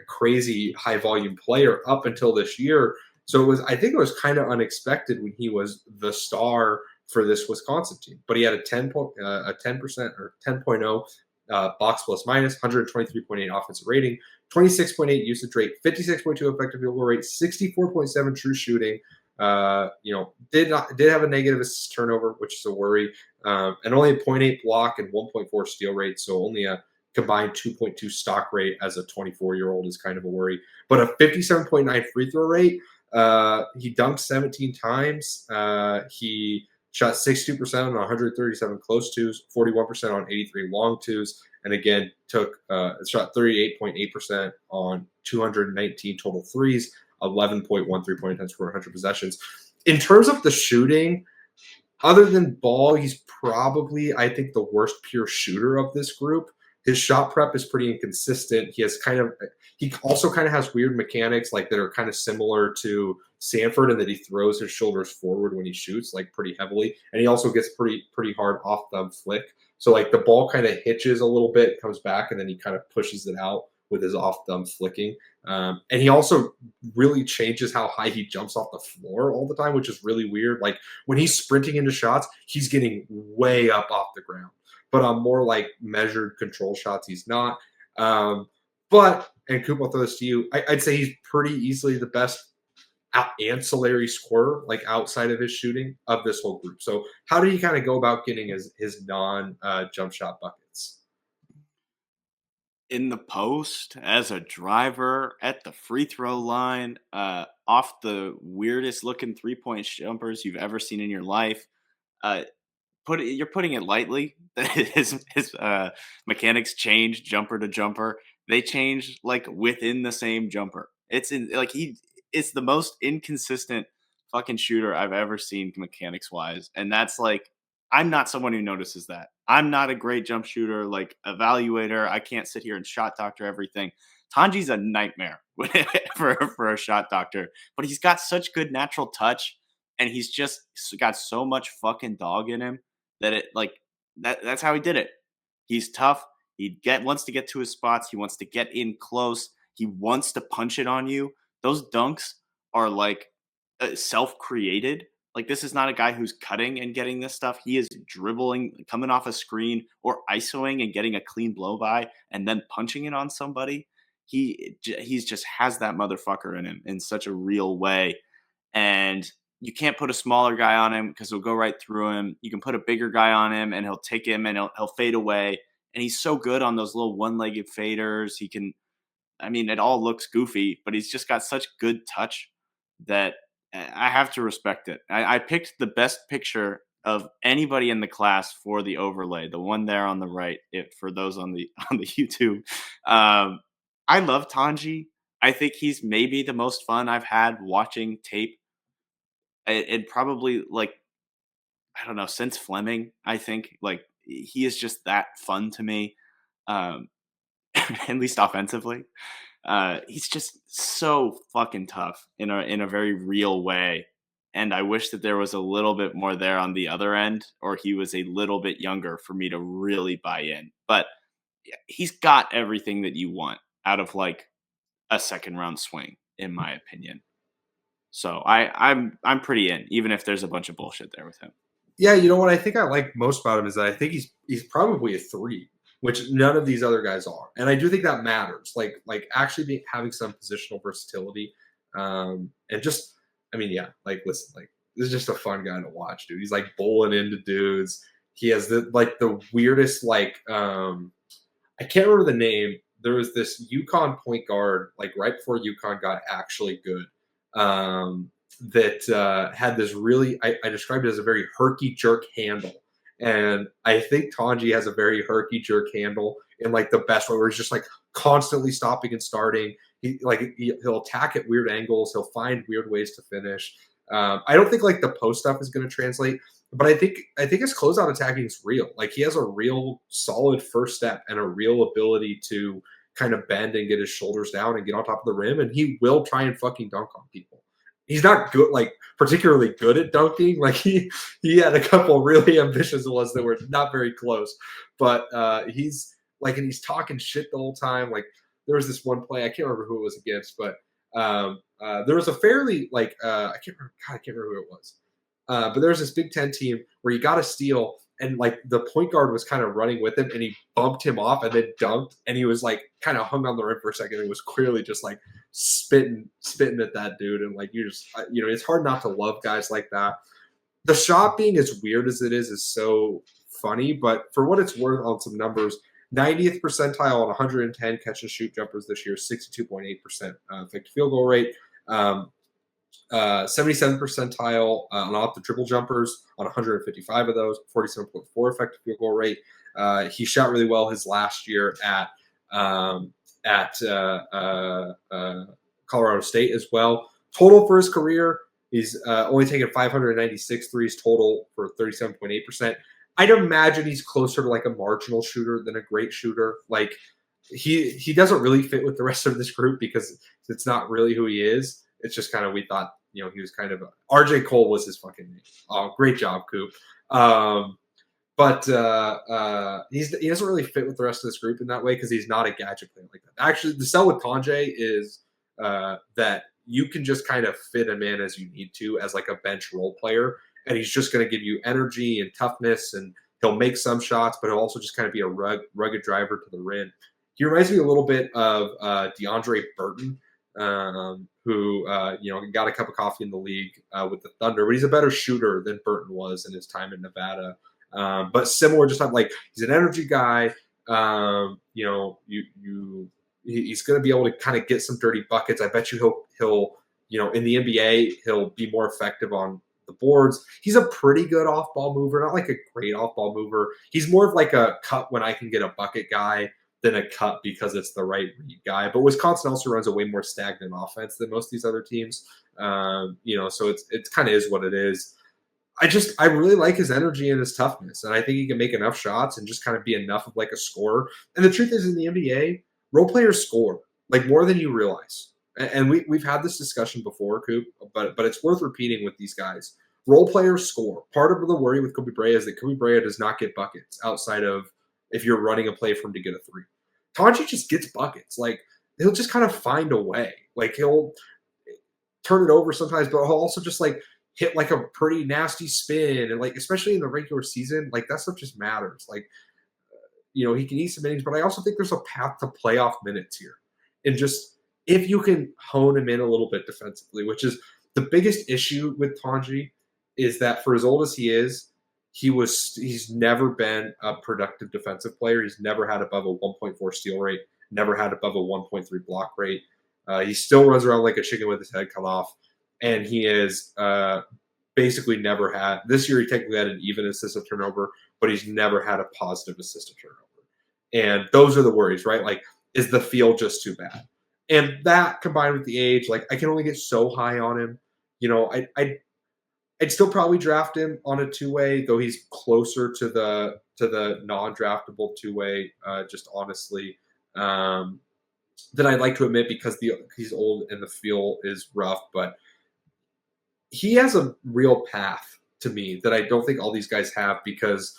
crazy high volume player up until this year. So I think it was kind of unexpected when he was the star for this Wisconsin team. But he had a 10% or 10.0 box plus minus, 123.8 offensive rating, 26.8 usage rate, 56.2 effective field goal rate, 64.7 true shooting. Did have a negative assist turnover, which is a worry, and only a 0.8 block and 1.4 steal rate. So only a combined 2.2 stock rate as a 24-year-old is kind of a worry. But a 57.9 free throw rate. He dunked 17 times. He shot 62% on 137 close twos, 41% on 83 long twos, and again shot 38.8% on 219 total threes, 11.1 3-point attempts per 100 possessions. In terms of the shooting, other than Ball, he's probably, I think, the worst pure shooter of this group. His shot prep is pretty inconsistent. He also kind of has weird mechanics that are kind of similar to Sandfort in that he throws his shoulders forward when he shoots pretty heavily. And he also gets pretty hard off thumb flick. So the ball kind of hitches a little bit, comes back, and then he kind of pushes it out with his off thumb flicking. And he also really changes how high he jumps off the floor all the time, which is really weird. When he's sprinting into shots, he's getting way up off the ground. But on more measured control shots, he's not. And Coop, I'll throw this to you. I'd say he's pretty easily the best ancillary scorer, outside of his shooting, of this whole group. So how did he kind of go about getting his non jump shot buckets? in the post, as a driver, at the free throw line, off the weirdest looking 3-point jumpers you've ever seen in your life. Uh, you're putting it lightly. His mechanics change jumper to jumper. They change like within the same jumper. It's the most inconsistent fucking shooter I've ever seen mechanics wise, and that's like I'm not someone who notices that. I'm not a great jump shooter, like evaluator. I can't sit here and shot doctor everything. Tanji's a nightmare for a shot doctor, but he's got such good natural touch, and he's just got so much fucking dog in him that it like that's how he did it. He's tough. Wants to get to his spots. He wants to get in close. He wants to punch it on you. Those dunks are like self-created. Like this is not a guy who's cutting and getting this stuff. He is dribbling, coming off a screen or isoing and getting a clean blow by and then punching it on somebody. He's just has that motherfucker in him in such a real way. And you can't put a smaller guy on him because he'll go right through him. You can put a bigger guy on him and he'll take him and he'll fade away. And he's so good on those little one-legged faders. It all looks goofy, but he's just got such good touch that I have to respect it. I picked the best picture of anybody in the class for the overlay, the one there on the right, for those on the on the YouTube. I love Tonje. I think he's maybe the most fun I've had watching tape. It probably like I don't know since Fleming. I think like he is just that fun to me, at least offensively. He's just so fucking tough in a very real way, and I wish that there was a little bit more there on the other end, or he was a little bit younger for me to really buy in. But he's got everything that you want out of like a second round swing, in my opinion. So I'm pretty in, even if there's a bunch of bullshit there with him. Yeah, you know what I think I like most about him is that I think he's probably a 3, which none of these other guys are, and I do think that matters. Like actually having some positional versatility, and just like listen, like this is just a fun guy to watch, dude. He's like bowling into dudes. He has the weirdest I can't remember the name. There was this UConn point guard like right before UConn got actually good. That had this really, I described it as a very herky jerk handle. And I think Tonje has a very herky jerk handle in like the best way, where he's just like constantly stopping and starting. He'll attack at weird angles. He'll find weird ways to finish. I don't think like the post stuff is going to translate, but I think his closeout attacking is real. Like he has a real solid first step and a real ability to kind of bend and get his shoulders down and get on top of the rim, and he will try and fucking dunk on people. He's not good, like particularly good at dunking. Like he had a couple really ambitious ones that were not very close, but he's like, and he's talking shit the whole time. Like there was this one play, I can't remember who it was against, but there was a fairly like I can't remember who it was, but there was this Big Ten team where he got a steal. And like the point guard was kind of running with him, and he bumped him off and then dunked, and he was like kind of hung on the rim for a second. And it was clearly just like spitting at that dude, and like it's hard not to love guys like that. The shot being as weird as it is so funny, but for what it's worth on some numbers, 90th percentile on 110 catch and shoot jumpers this year, 62.8% effective field goal rate. 77th percentile on off the dribble jumpers on 155 of those, 47.4 effective field goal rate. He shot really well his last year at Colorado State as well. Total for his career, he's only taken 596 threes total for 37.8%. I'd imagine he's closer to like a marginal shooter than a great shooter. Like he doesn't really fit with the rest of this group because it's not really who he is. It's just kind of, we thought, he was kind of RJ Cole was his fucking name. Oh, great job, Coop. But he doesn't really fit with the rest of this group in that way because he's not a gadget player like that. Actually, the sell with Tonje is that you can just kind of fit him in as you need to as like a bench role player, and he's just going to give you energy and toughness, and he'll make some shots, but he'll also just kind of be a rugged driver to the rim. He reminds me a little bit of DeAndre Burton, who got a cup of coffee in the league with the Thunder, but he's a better shooter than Burton was in his time in Nevada. But similar, just like he's an energy guy. He's going to be able to kind of get some dirty buckets. I bet you he'll in the NBA he'll be more effective on the boards. He's a pretty good off ball mover, not like a great off ball mover. He's more of like a cut when I can get a bucket guy than a cut because it's the right read guy. But Wisconsin also runs a way more stagnant offense than most of these other teams. So it's kind of is what it is. I really like his energy and his toughness, and I think he can make enough shots and just kind of be enough of like a scorer. And the truth is, in the NBA, role players score like more than you realize. And we've had this discussion before, Coop, but it's worth repeating with these guys. Role players score. Part of the worry with Koby Brea is that Koby Brea does not get buckets outside of if you're running a play for him to get a three. Tonje just gets buckets. Like he'll just kind of find a way. Like he'll turn it over sometimes, but he'll also just like hit like a pretty nasty spin, and like especially in the regular season, like that stuff just matters. Like he can eat some innings, but I also think there's a path to playoff minutes here, and just if you can hone him in a little bit defensively, which is the biggest issue with Tonje, is that for as old as he is, he's never been a productive defensive player. He's never had above a 1.4 steal rate, never had above a 1.3 block rate. He still runs around like a chicken with his head cut off. And he is basically never had – this year he technically had an even assist to turnover, but he's never had a positive assist to turnover. And those are the worries, right? Like, is the field just too bad? And that combined with the age, like I can only get so high on him. I'd still probably draft him on a two-way, though he's closer to the non-draftable two-way, just honestly, than I'd like to admit because he's old and the feel is rough, but – he has a real path to me that I don't think all these guys have, because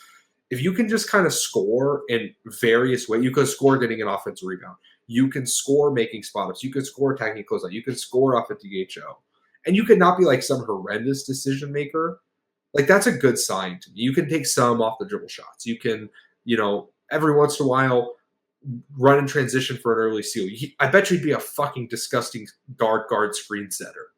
if you can just kind of score in various ways, you can score getting an offensive rebound. You can score making spot ups. You can score attacking a closeout. You can score off a DHO. And you could not be like some horrendous decision maker. Like that's a good sign to me. You can take some off the dribble shots. You can, every once in a while run in transition for an early steal. I bet you'd be a fucking disgusting guard screen setter.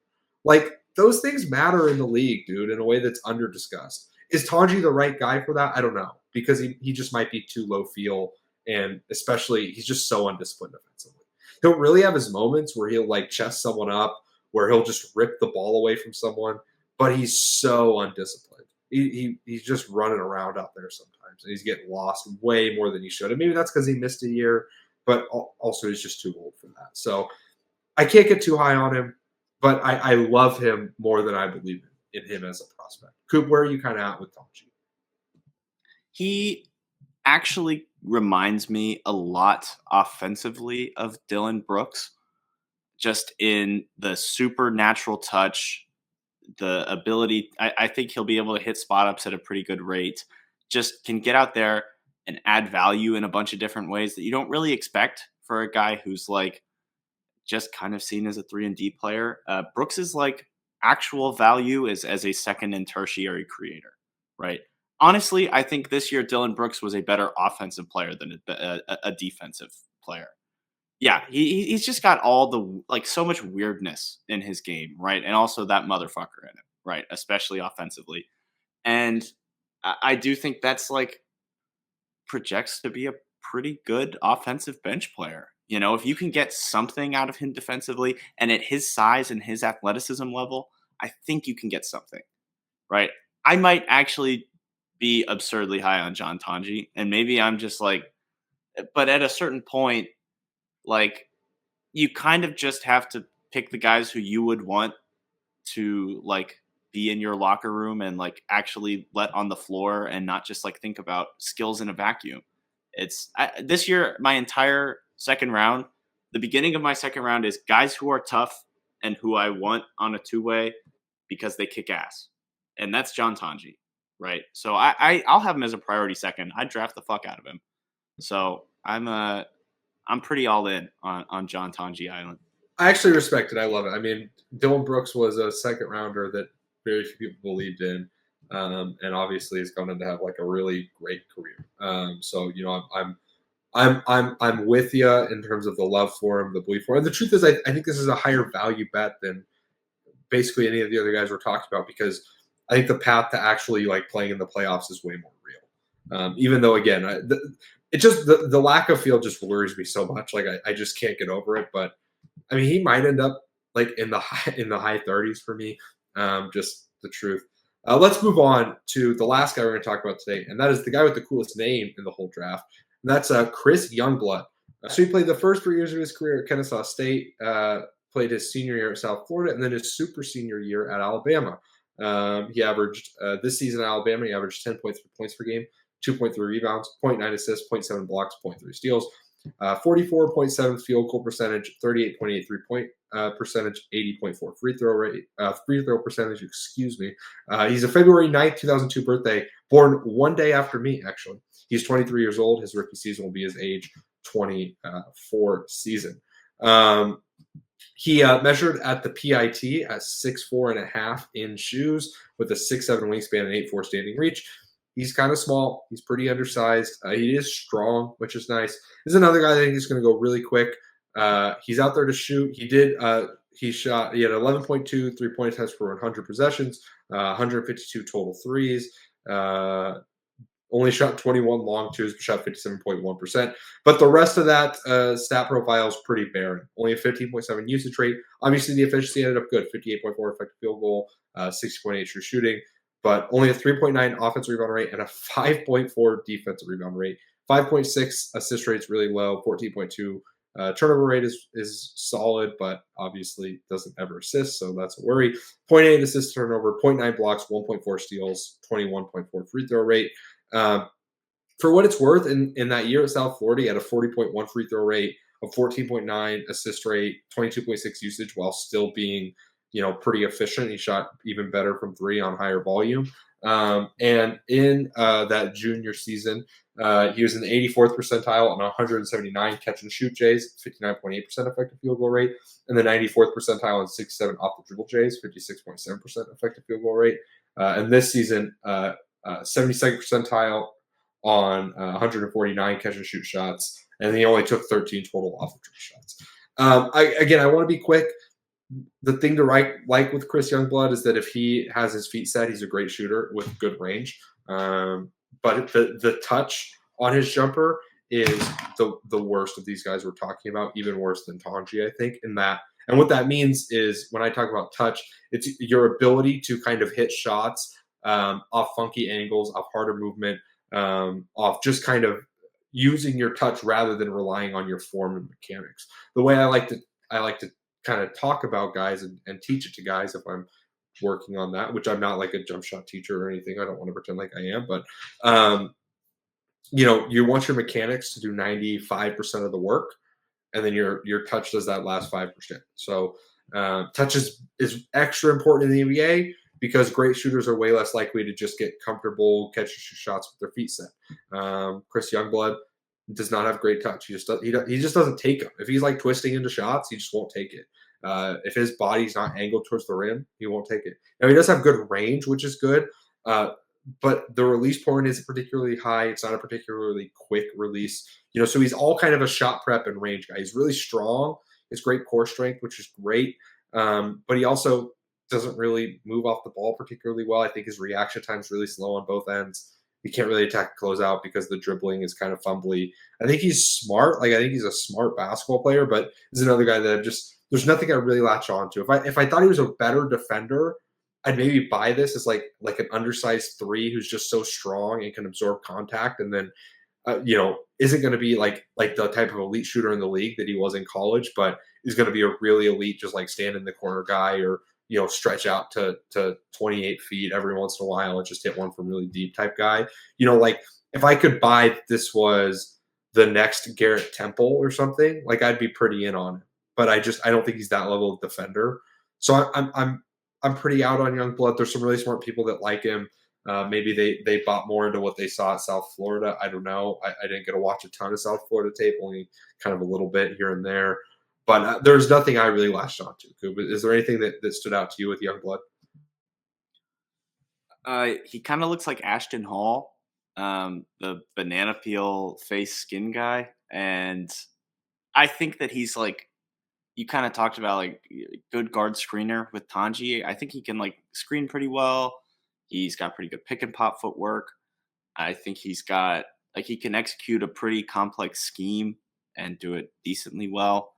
Like, those things matter in the league, dude, in a way that's under discussed. Is Tonje the right guy for that? I don't know, because he just might be too low feel, and especially he's just so undisciplined defensively. He'll really have his moments where he'll like chest someone up, where he'll just rip the ball away from someone, but he's so undisciplined. He's just running around out there sometimes, and he's getting lost way more than he should. And maybe that's because he missed a year, but also he's just too old for that. So I can't get too high on him. But I love him more than I believe in him as a prospect. Coop, where are you kind of at with Tonje? He actually reminds me a lot offensively of Dillon Brooks, just in the supernatural touch, the ability. I think he'll be able to hit spot ups at a pretty good rate, just can get out there and add value in a bunch of different ways that you don't really expect for a guy who's like, just kind of seen as a 3-and-D player. Brooks is like actual value as a second and tertiary creator, right? Honestly, I think this year Dillon Brooks was a better offensive player than a defensive player. Yeah, he's just got all the like so much weirdness in his game, right? And also that motherfucker in him, right? Especially offensively. And I do think that's like projects to be a pretty good offensive bench player. If you can get something out of him defensively and at his size and his athleticism level, I think you can get something, right? I might actually be absurdly high on John Tonje, and maybe I'm just like, but at a certain point, like you kind of just have to pick the guys who you would want to like be in your locker room and like actually let on the floor and not just like think about skills in a vacuum. This year, my entire second round, the beginning of my second round is guys who are tough and who I want on a two-way because they kick ass. And that's John Tonje, right? So I'll have him as a priority second. I'd draft the fuck out of him. So I'm pretty all in on John Tonje Island. I actually respect it. I love it. I mean, Dillon Brooks was a second rounder that very few people believed in. And obviously is going to have like a really great career. So I'm with you in terms of the love for him, the belief for him. And the truth is, I think this is a higher value bet than basically any of the other guys we're talking about, because I think the path to actually like playing in the playoffs is way more real. Even though, again, it just the lack of field just worries me so much. Like I just can't get over it. But I mean, he might end up like in the high 30s for me. Just the truth. Let's move on to the last guy we're going to talk about today, and that is the guy with the coolest name in the whole draft. And that's Chris Youngblood. So he played the first 3 years of his career at Kennesaw State, played his senior year at South Florida, and then his super senior year at Alabama. He averaged this season at Alabama, he averaged 10.3 points per game, 2.3 rebounds, 0.9 assists, 0.7 blocks, 0.3 steals, 44.7 field goal percentage, 38.8 3-point percentage, 80.4 free throw percentage. Excuse me. He's a February 9th, 2002 birthday, born one day after me. Actually, he's 23 years old. His rookie season will be his age 24 season. He measured at the PIT at 6'4.5" in shoes with a 6'7" wingspan and 8'4" standing reach. He's kind of small. He's pretty undersized. He is strong, which is nice. This is another guy that I think is going to go really quick. He's out there to shoot. He had 11.2 3-point attempts per 100 possessions, 152 total threes. Only shot 21 long twos, but shot 57.1%. But the rest of that stat profile is pretty barren. Only a 15.7 usage rate. Obviously, the efficiency ended up good. 58.4 effective field goal, 60.8 true shooting, but only a 3.9 offensive rebound rate and a 5.4 defensive rebound rate. 5.6 assist rate's really low. 14.2 turnover rate is solid, but obviously doesn't ever assist, so that's a worry. 0.8 assist turnover, 0.9 blocks, 1.4 steals, 21.4 free throw rate. For what it's worth, in that year at South Florida, he had a 40.1 free throw rate, a 14.9 assist rate, 22.6 usage, while still being, pretty efficient. He shot even better from three on higher volume. And in that junior season, he was in the 84th percentile on 179 catch and shoot Jays, 59.8% effective field goal rate, and the 94th percentile on 67 off the dribble Jays, 56.7% effective field goal rate. And this season, 72nd percentile on 149 catch and shoot shots, and he only took 13 total off the dribble shots. I want to be quick. The thing to like with Chris Youngblood is that if he has his feet set, he's a great shooter with good range. But the touch on his jumper is the worst of these guys we're talking about, even worse than Tonje, I think, in that. And what that means is when I talk about touch, it's your ability to kind of hit shots off funky angles, off harder movement, off just kind of using your touch rather than relying on your form and mechanics. The way I like to kind of talk about guys and teach it to guys if I'm working on that, which I'm not like a jump shot teacher or anything. I don't want to pretend like I am, but you want your mechanics to do 95% of the work, and then your touch does that last 5%. So touch is extra important in the NBA because great shooters are way less likely to just get comfortable catch and shoot shots with their feet set. Chris Youngblood does not have great touch. He just doesn't take them. If he's like twisting into shots, he just won't take it. If his body's not angled towards the rim, he won't take it. Now he does have good range, which is good, but the release point isn't particularly high. It's not a particularly quick release. So he's all kind of a shot prep and range guy. He's really strong. He has great core strength, which is great, but he also doesn't really move off the ball particularly well. I think his reaction time is really slow on both ends. He can't really attack a closeout because the dribbling is kind of fumbly. I think he's smart. I think he's a smart basketball player, but he's another guy that there's nothing I really latch on to. If I thought he was a better defender, I'd maybe buy this as like an undersized three who's just so strong and can absorb contact, and then isn't going to be like the type of elite shooter in the league that he was in college, but is going to be a really elite, just like stand in the corner guy or stretch out to 28 feet every once in a while and just hit one from really deep type guy. Like if I could buy this was the next Garrett Temple or something, like I'd be pretty in on it. But I don't think he's that level of defender. So I'm pretty out on Youngblood. There's some really smart people that like him. Maybe they bought more into what they saw at South Florida. I don't know. I didn't get to watch a ton of South Florida tape, only kind of a little bit here and there. But there's nothing I really latched onto. Is there anything that stood out to you with Youngblood? He kind of looks like Ashton Hall, the banana peel face skin guy. And I think that he's like, you kind of talked about like good guard screener with Tonje. I think he can like screen pretty well. He's got pretty good pick and pop footwork. I think he's got Like he can execute a pretty complex scheme and do it decently well.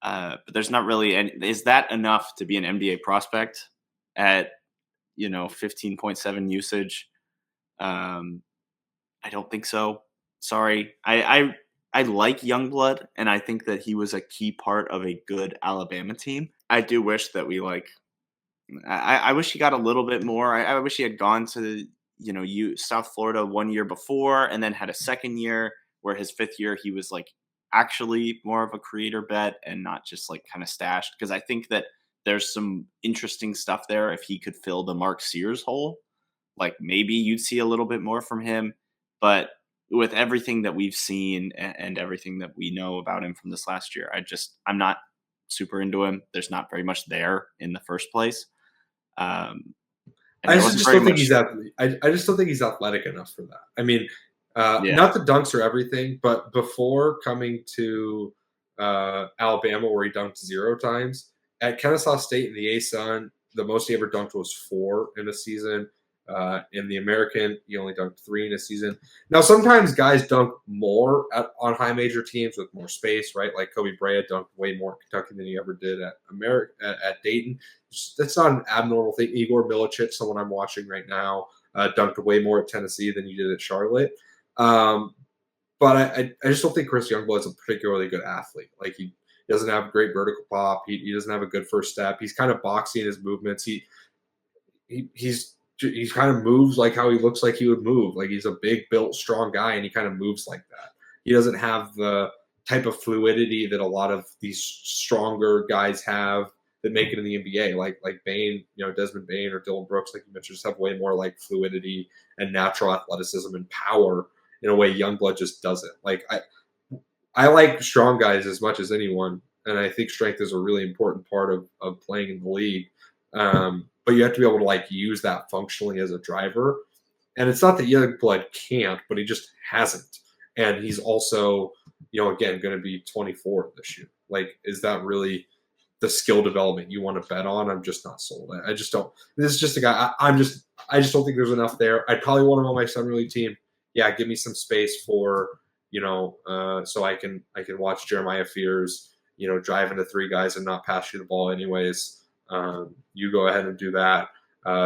But there's not really any. Is that enough to be an NBA prospect at 15.7 usage? I don't think so. Sorry. I like Youngblood, and I think that he was a key part of a good Alabama team. I do wish that we I wish he got a little bit more. I wish he had gone to South Florida 1 year before, and then had a second year where his fifth year he was like actually more of a creator bet and not just like kind of stashed. Because I think that there's some interesting stuff there if he could fill the Mark Sears hole. Like maybe you'd see a little bit more from him, but with everything that we've seen and everything that we know about him from this last year, I'm not super into him. There's not very much there in the first place. I just don't think he's I just don't think he's athletic enough for that. I mean, not the dunks are everything, but before coming to Alabama, where he dunked 0 times, at Kennesaw State in the ASUN, the most he ever dunked was 4 in a season. In the American, he only dunked 3 in a season. Now, sometimes guys dunk more on high major teams with more space, right? Like Koby Brea dunked way more at Kentucky than he ever did at Dayton. That's not an abnormal thing. Igor Milicic, someone I'm watching right now, dunked way more at Tennessee than he did at Charlotte. But I just don't think Chris Youngblood is a particularly good athlete. Like he doesn't have a great vertical pop. He doesn't have a good first step. He's kind of boxy in his movements. He kind of moves like how he looks like he would move. Like he's a big built, strong guy, and he kind of moves like that. He doesn't have the type of fluidity that a lot of these stronger guys have that make it in the NBA. Like Bane, Desmond Bane or Dylan Brooks, like you mentioned, just have way more like fluidity and natural athleticism and power in a way Youngblood just doesn't. Like I like strong guys as much as anyone, and I think strength is a really important part of playing in the league. But you have to be able to like use that functionally as a driver. And it's not that Youngblood can't, but he just hasn't. And he's also, again, going to be 24 this year. Like, is that really the skill development you want to bet on? I'm just not sold. I just don't. This is just a guy. I just don't think there's enough there. I'd probably want him on my summer league team. Yeah, give me some space for so I can watch Jeremiah Fears, drive into 3 guys and not pass you the ball anyways. You go ahead and do that.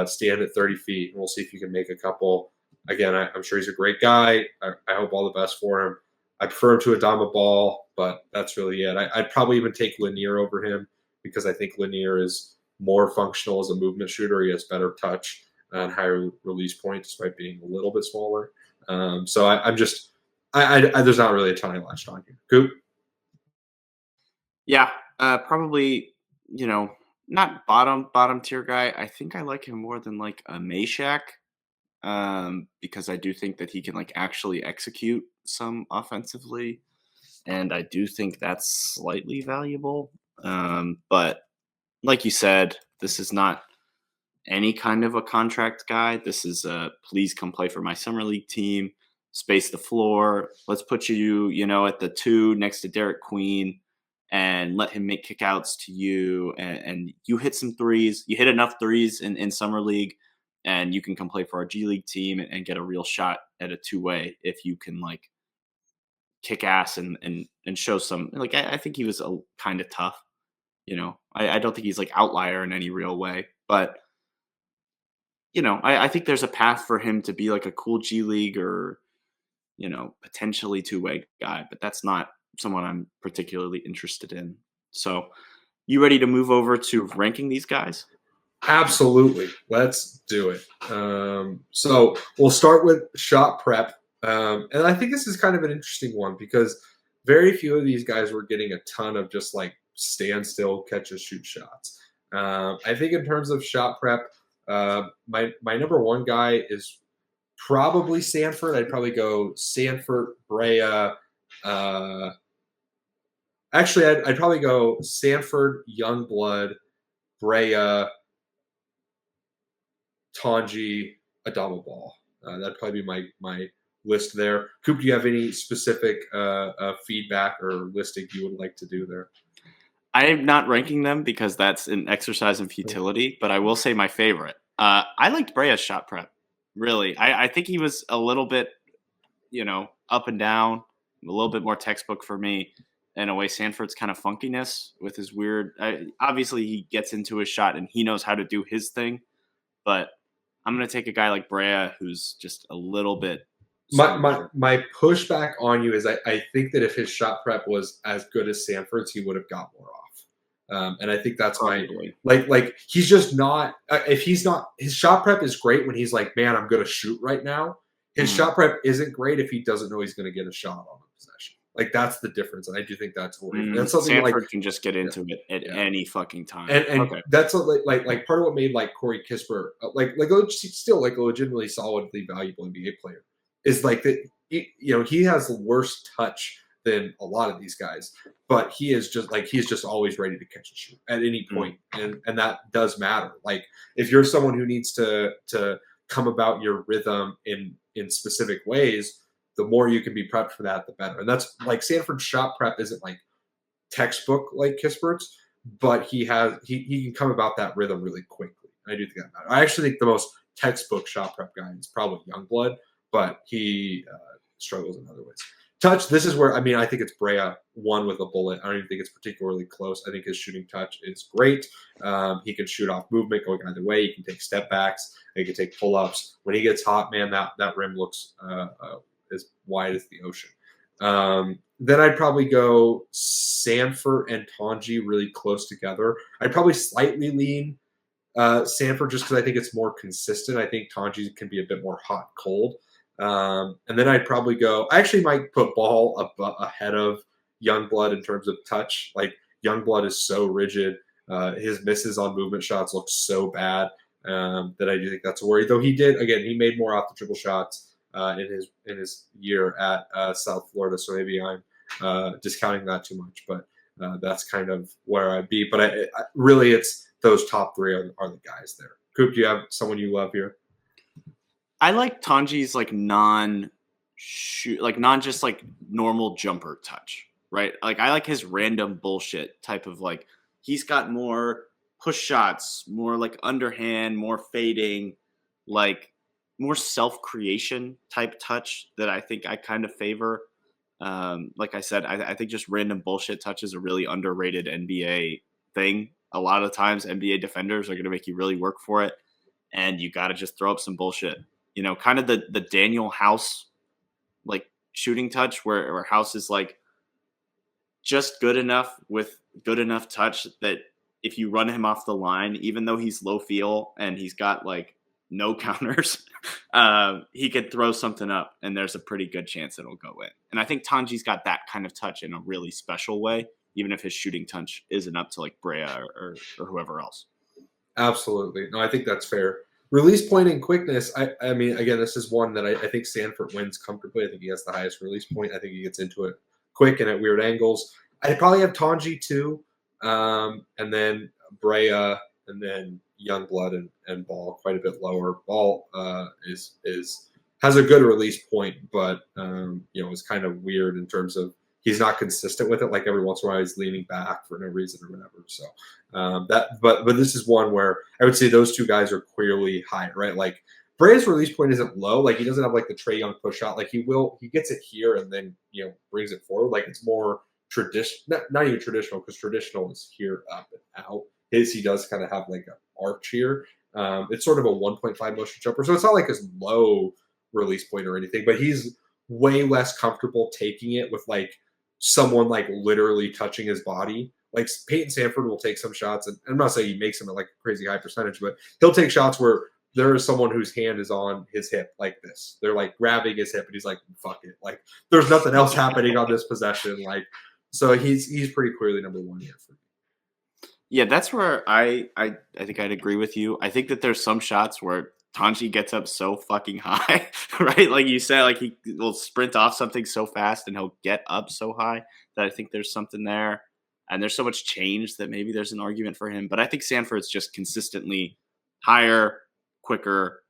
Stand at 30 feet, and we'll see if you can make a couple. Again, I'm sure he's a great guy. I hope all the best for him. I prefer him to Adama Bal, but that's really it. I'd probably even take Lanier over him because I think Lanier is more functional as a movement shooter. He has better touch and higher release point despite being a little bit smaller. So I'm just there's not really a ton I latched on here. Coop? Yeah, probably, not bottom tier guy. I think I like him more than like a Meshack, because I do think that he can like actually execute some offensively, and I do think that's slightly valuable. But like you said, this is not any kind of a contract guy. This is a please come play for my summer league team, space the floor. Let's put you, at the 2 next to Derek Queen and let him make kickouts to you. And you hit some threes. You hit enough threes in summer league, and you can come play for our G League team and get a real shot at a 2-way if you can like kick ass and show some. Like I think he was a kind of tough. I don't think he's like outlier in any real way, but I think there's a path for him to be like a cool G League or, potentially 2-way guy, but that's not someone I'm particularly interested in. So you ready to move over to ranking these guys? Absolutely. Let's do it. So we'll start with shot prep. And I think this is kind of an interesting one because very few of these guys were getting a ton of just like stand still, catch and shoot shots. I think in terms of shot prep, my number 1 guy is probably Sandfort. I'd probably go Sandfort, Brea. Actually, I'd probably go Sandfort, Youngblood, Brea, Tonje, Adama Bal. That'd probably be my list there. Coop, do you have any specific feedback or listing you would like to do there? I'm not ranking them because that's an exercise in futility, but I will say my favorite. I liked Brea's shot prep. Really, I think he was a little bit up and down, a little bit more textbook for me. In a way, Sandfort's kind of funkiness with his weird. Obviously, he gets into his shot and he knows how to do his thing. But I'm going to take a guy like Brea, who's just a little bit. My pushback on you is I think that if his shot prep was as good as Sandfort's, he would have got more off. And I think that's Probably. like he's just not. If he's not, his shot prep is great when he's like, man, I'm going to shoot right now. His shot prep isn't great if he doesn't know he's going to get a shot on the possession. Like that's the difference, and I do think that's that's something Sandfort can just get into it at any fucking time. And okay. That's like part of what made like Corey Kispert still like a legitimately solidly valuable NBA player is like that. He has the worst touch than a lot of these guys, but he's just always ready to catch a shoot at any point, and that does matter. Like if you're someone who needs to come about your rhythm in specific ways, the more you can be prepped for that, the better. And that's like Sandfort's shot prep isn't like textbook like Kispert's, but he can come about that rhythm really quickly. I do think that matters. I actually think the most textbook shot prep guy is probably Youngblood, but he struggles in other ways. Touch, this is where, I think it's Brea won with a bullet. I don't even think it's particularly close. I think his shooting touch is great. He can shoot off movement going either way. He can take step backs. He can take pull-ups. When he gets hot, man, that rim looks as wide as the ocean. Then I'd probably go Sandfort and Tonje really close together. I'd probably slightly lean Sandfort just because I think it's more consistent. I think Tonje can be a bit more hot, cold. And then I'd probably go. I actually might put Ball ahead of Youngblood in terms of touch. Like Youngblood is so rigid. His misses on movement shots look so bad that I do think that's a worry. Though he made more off the dribble shots in his year at South Florida. So maybe I'm discounting that too much. But that's kind of where I'd be. But I really, it's those top three are the guys there. Coop, do you have someone you love here? I like Tonje's like non just like normal jumper touch, right? Like I like his random bullshit type of like he's got more push shots, more like underhand, more fading, like more self-creation type touch that I think I kind of favor. Like I said, I think just random bullshit touch is a really underrated NBA thing. A lot of times NBA defenders are going to make you really work for it, and you got to just throw up some bullshit. Kind of the Daniel House like shooting touch where House is like just good enough with good enough touch that if you run him off the line, even though he's low feel and he's got like no counters, he could throw something up and there's a pretty good chance it'll go in. And I think Tonje's got that kind of touch in a really special way, even if his shooting touch isn't up to like Brea or whoever else. Absolutely. No, I think that's fair. Release point and quickness. I mean, again, this is one that I think Sandfort wins comfortably. I think he has the highest release point. I think he gets into it quick and at weird angles. I'd probably have Tonje too, and then Brea, and then Youngblood and Ball quite a bit lower. Ball has a good release point, but is kind of weird in terms of he's not consistent with it. Like every once in a while, he's leaning back for no reason or whatever. So but this is one where I would say those two guys are clearly higher, right? Like Brea's release point isn't low. Like he doesn't have like the Trae Young push shot. Like he gets it here and then brings it forward. Like it's more traditional, not even traditional, because traditional is here up and out. He does kind of have like an arch here. It's sort of a 1.5 motion jumper, so it's not like his low release point or anything. But he's way less comfortable taking it with like someone like literally touching his body. Like Payton Sandfort will take some shots, and I'm not saying he makes them at like a crazy high percentage, but he'll take shots where there is someone whose hand is on his hip like this. They're like grabbing his hip, and he's like, "Fuck it!" Like there's nothing else happening on this possession. Like so, he's pretty clearly number one here for me. Yeah, that's where I think I'd agree with you. I think that there's some shots where Tonje gets up so fucking high, right? Like you said, like he will sprint off something so fast and he'll get up so high that I think there's something there. And there's so much change that maybe there's an argument for him. But I think Sandfort's just consistently higher, quicker,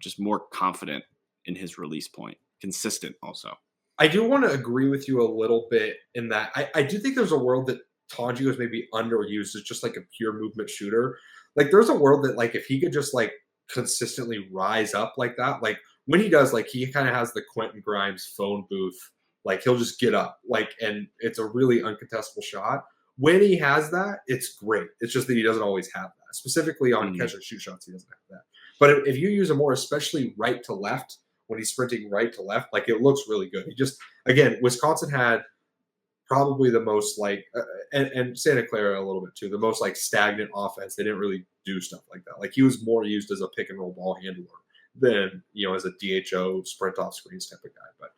just more confident in his release point. Consistent also. I do want to agree with you a little bit in that I do think there's a world that Tonje was maybe underused as just like a pure movement shooter. Like there's a world that like if he could just like consistently rise up like that, like when he does, like he kind of has the Quentin Grimes phone booth. Like he'll just get up, like, and it's a really uncontestable shot. When he has that, it's great. It's just that he doesn't always have that. Specifically on catch and shoot shots, he doesn't have that. But if you use him more, especially right to left, when he's sprinting right to left, like it looks really good. He just, again, Wisconsin had probably the most like, and Santa Clara a little bit too, the most like stagnant offense. They didn't really do stuff like that. Like he was more used as a pick and roll ball handler than, as a DHO sprint off screens type of guy. But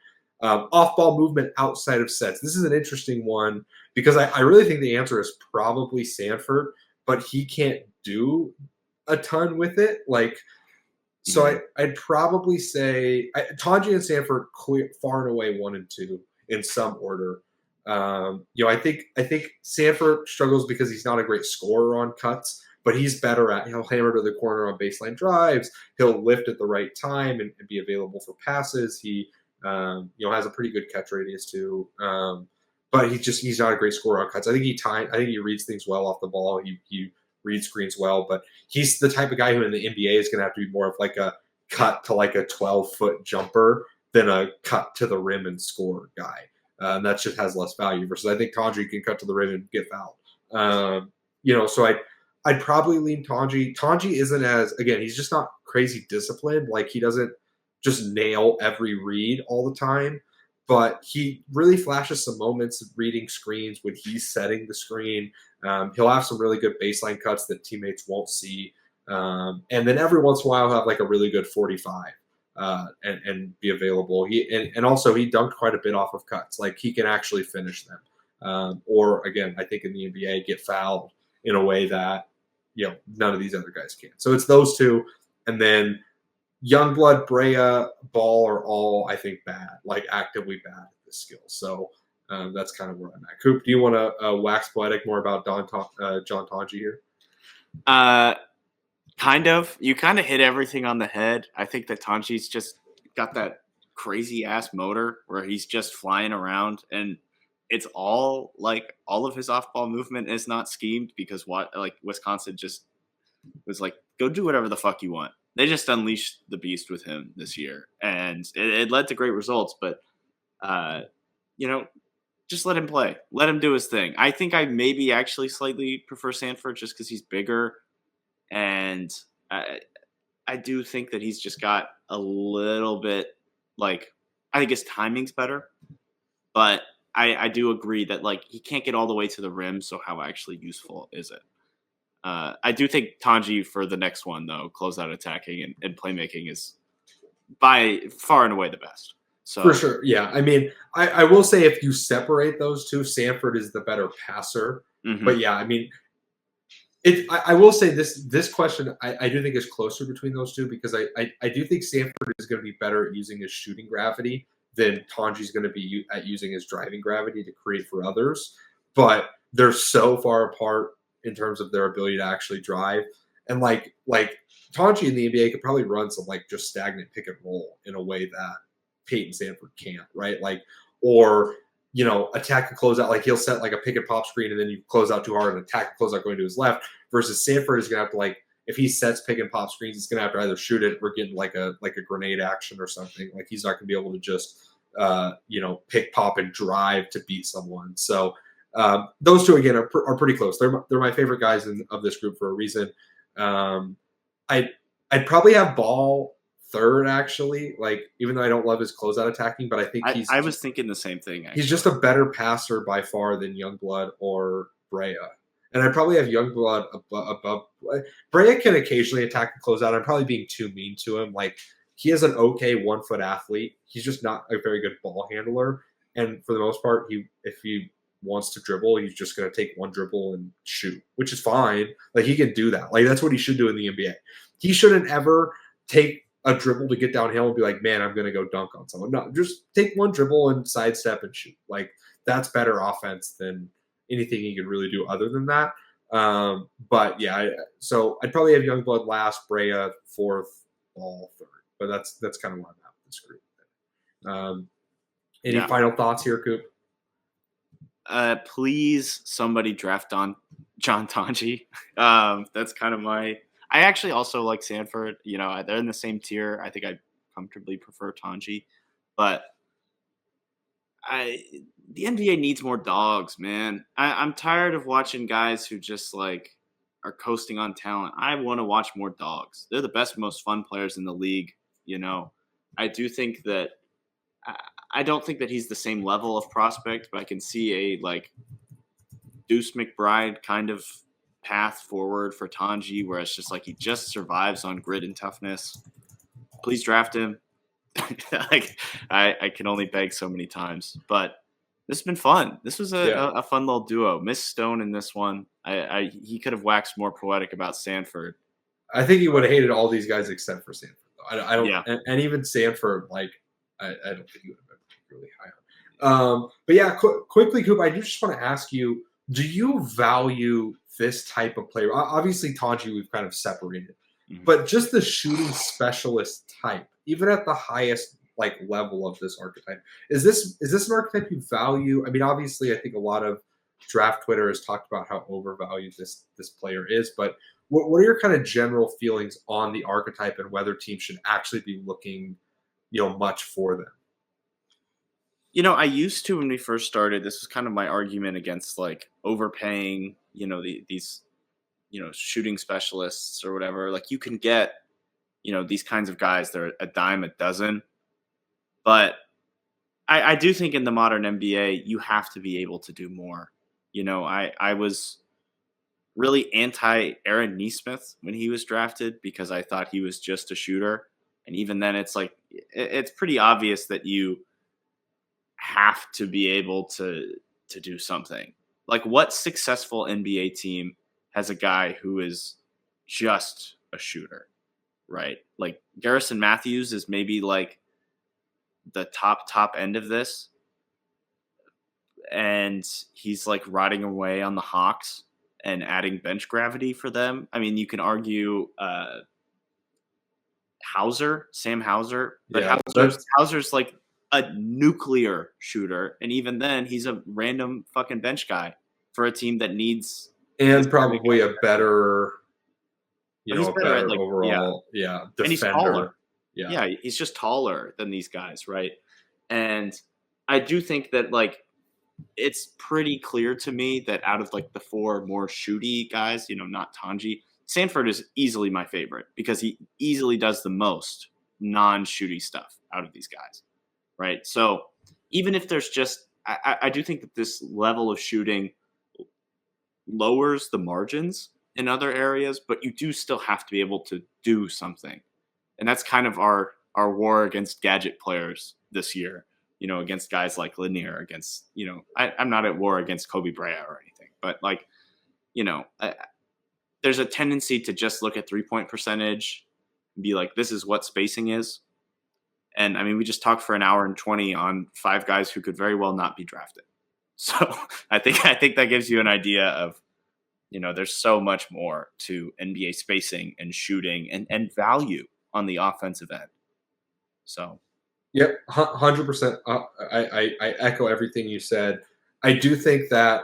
off ball movement outside of sets. This is an interesting one because I really think the answer is probably Sandfort, but he can't do a ton with it. Like, so I'd probably say Tonje and Sandfort far and away 1 and 2 in some order. I think Sandfort struggles because he's not a great scorer on cuts, but he's better he'll hammer to the corner on baseline drives. He'll lift at the right time and be available for passes. He, has a pretty good catch radius too. But he's not a great scorer on cuts. I think he reads things well off the ball. He reads screens well, but he's the type of guy who in the NBA is going to have to be more of like a cut to like a 12-foot jumper than a cut to the rim and score guy. And that just has less value versus I think Tonje can cut to the rim and get fouled. So I'd probably lean Tonje. Tonje isn't again, he's just not crazy disciplined. Like he doesn't just nail every read all the time, but he really flashes some moments of reading screens when he's setting the screen. He'll have some really good baseline cuts that teammates won't see. And then every once in a while he'll have like a really good 45. And be available. And also he dunked quite a bit off of cuts. Like he can actually finish them. Or again, I think in the NBA get fouled in a way that none of these other guys can. So it's those two, and then Youngblood, Brea, Ball are all I think bad, like actively bad at this skill. So that's kind of where I'm at. Coop, do you want to wax poetic more about John Tonje here? Kind of. You kind of hit everything on the head. I think that Tonje's just got that crazy ass motor where he's just flying around, and it's all of his off ball movement is not schemed because Wisconsin just was like, go do whatever the fuck you want. They just unleashed the beast with him this year, and it led to great results. But just let him play, let him do his thing. I think I maybe actually slightly prefer Sandfort just because he's bigger. And I do think that he's just got a little bit I think his timing's better, but I do agree that he can't get all the way to the rim. So how actually useful is it? I do think Tonje for the next one though, closeout attacking and playmaking is by far and away the best. So for sure. Yeah. I mean, I will say if you separate those two, Sandfort is the better passer, but yeah, I mean, I will say this question I do think is closer between those two because I do think Sandfort is going to be better at using his shooting gravity than Tonje is going to be at using his driving gravity to create for others. But they're so far apart in terms of their ability to actually drive. And like Tonje in the NBA could probably run some just stagnant pick and roll in a way that Payton Sandfort can't, right? Or attack and close out. He'll set a pick and pop screen and then you close out too hard and attack and close out going to his left versus Sandfort is going to have to if he sets pick and pop screens, he's going to have to either shoot it or get a grenade action or something. He's not going to be able to just, pick, pop and drive to beat someone. So those two again are pretty close. They're my favorite guys of this group for a reason. I'd probably have Ball third, actually. Even though I don't love his closeout attacking, but I think I was thinking the same thing. Actually. He's just a better passer by far than Youngblood or Brea. And I'd probably have Youngblood above. Brea can occasionally attack and close out. I'm probably being too mean to him. He is an okay 1-foot athlete. He's just not a very good ball handler. And for the most part, if he wants to dribble, he's just going to take one dribble and shoot, which is fine. He can do that. That's what he should do in the NBA. He shouldn't ever take a dribble to get downhill and be like, man, I'm going to go dunk on someone. No, just take one dribble and sidestep and shoot. That's better offense than anything he could really do other than that. But yeah, so I'd probably have Youngblood last, Brea fourth, Ball third. But that's kind of where I'm at with this group. Any final thoughts here, Coop? Please, somebody draft on John Tonje. That's kind of my. I actually also like Sandfort. They're in the same tier. I think I'd comfortably prefer Tonje, but the NBA needs more dogs, man. I'm tired of watching guys who just like are coasting on talent. I want to watch more dogs. They're the best, most fun players in the league. You know, I do think that I, I don't think that he's the same level of prospect, but I can see a like Deuce McBride kind of path forward for Tonje, where it's just like he just survives on grit and toughness. Please draft him. Like I can only beg so many times, but this has been fun. This was a fun little duo. Miss Stone in this one. He could have waxed more poetic about Sandfort. I think he would have hated all these guys except for Sandfort. I don't, Yeah. and even Sandfort, like I don't think he would have been particularly high on. But yeah, quickly, Coop, I just want to ask you: do you value this type of player? Obviously, Tonje, we've kind of separated, but just the shooting specialist type, even at the highest like level of this archetype, is this an archetype you value? I mean, obviously, I think a lot of draft Twitter has talked about how overvalued this player is, but what are your kind of general feelings on the archetype and whether teams should actually be looking, much for them? I used to when we first started. This was kind of my argument against like overpaying. These shooting specialists or whatever. Like you can get these kinds of guys. They're a dime a dozen, but I do think in the modern NBA you have to be able to do more. I was really anti Aaron Nesmith when he was drafted because I thought he was just a shooter. And even then it's like, it's pretty obvious that you have to be able to do something. Like what successful NBA team has a guy who is just a shooter, right? Like Garrison Matthews is maybe like the top end of this. And he's like riding away on the Hawks and adding bench gravity for them. I mean, you can argue Sam Hauser, but Yeah, Hauser's like a nuclear shooter, and even then, he's a random fucking bench guy for a team that needs and probably a better, he's better at, like, overall, defender. And he's taller. Yeah, he's just taller than these guys, right? And I do think that like it's pretty clear to me that out of like the four more shooty guys, not Tonje, Sandfort is easily my favorite because he easily does the most non-shooty stuff out of these guys, right? So even if there's just, I do think that this level of shooting lowers the margins in other areas, but you do still have to be able to do something. And that's kind of our war against gadget players this year. Against guys like Lanier, against, I'm not at war against Koby Brea or anything, but like, there's a tendency to just look at 3-point percentage and be like, this is what spacing is. And I mean, we just talked for an hour and 20 on 5 guys who could very well not be drafted. So I think that gives you an idea of, there's so much more to NBA spacing and shooting and value on the offensive end. So. Yep, 100%. I echo everything you said. I do think that,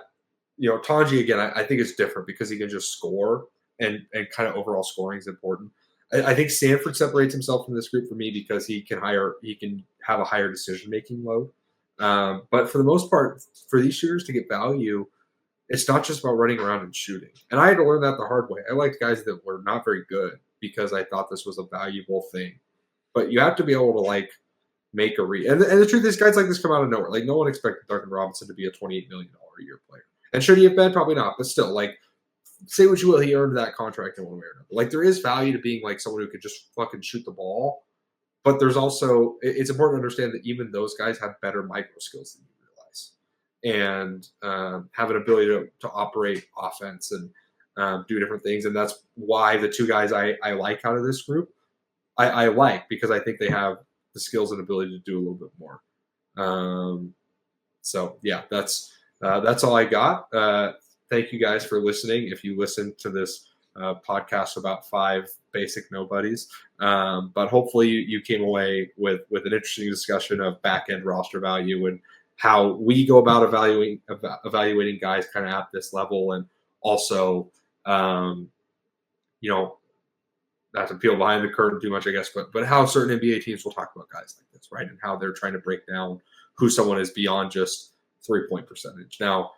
Tonje, again, I think it's different because he can just score and kind of overall scoring is important. I think Sandfort separates himself from this group for me because he can have a higher decision-making load. But for the most part, for these shooters to get value, it's not just about running around and shooting. And I had to learn that the hard way. I liked guys that were not very good because I thought this was a valuable thing. But you have to be able to like make a read. And the truth is, guys like this come out of nowhere. Like no one expected Duncan Robinson to be a $28 million a year player. And should he have been? Probably not. But still, like, say what you will, he earned that contract in one way or another. Like there is value to being like someone who could just fucking shoot the ball. But there's also, it's important to understand that even those guys have better micro skills than you realize, and have an ability to operate offense and do different things. And that's why the two guys I like out of this group, I like because I think they have the skills and ability to do a little bit more. So yeah, that's all I got. Thank you guys for listening. If you listened to this podcast about 5 basic nobodies, but hopefully you came away with an interesting discussion of back end roster value and how we go about evaluating guys kind of at this level, and also not to peel behind the curtain too much, I guess, but how certain NBA teams will talk about guys like this, right? And how they're trying to break down who someone is beyond just 3-point percentage. Now,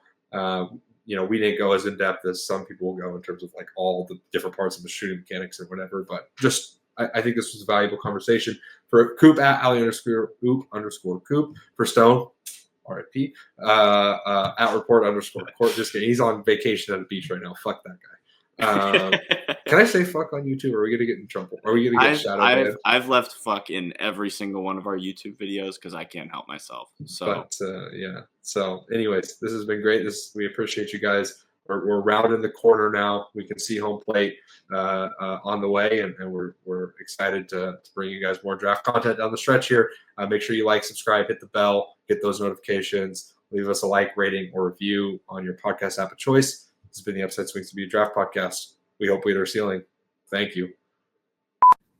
we didn't go as in depth as some people will go in terms of like all the different parts of the shooting mechanics or whatever, but just I think this was a valuable conversation for Coop at @Ali_Oop_Coop, for Stone, RIP, at report_court. Just kidding. He's on vacation at the beach right now. Fuck that guy. Can I say fuck on YouTube? Or are we gonna get in trouble? Are we gonna get shadow banned? I've left fuck in every single one of our YouTube videos because I can't help myself. So, but yeah. So, anyways, this has been great. We appreciate you guys. We're rounding the corner now. We can see home plate on the way, and we're excited to bring you guys more draft content down the stretch here. Make sure you like, subscribe, hit the bell, get those notifications. Leave us a like, rating, or review on your podcast app of choice. This has been the Upside Swings to Be a Draft podcast. We hope we hit our ceiling. Thank you.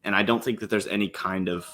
And I don't think that there's any kind of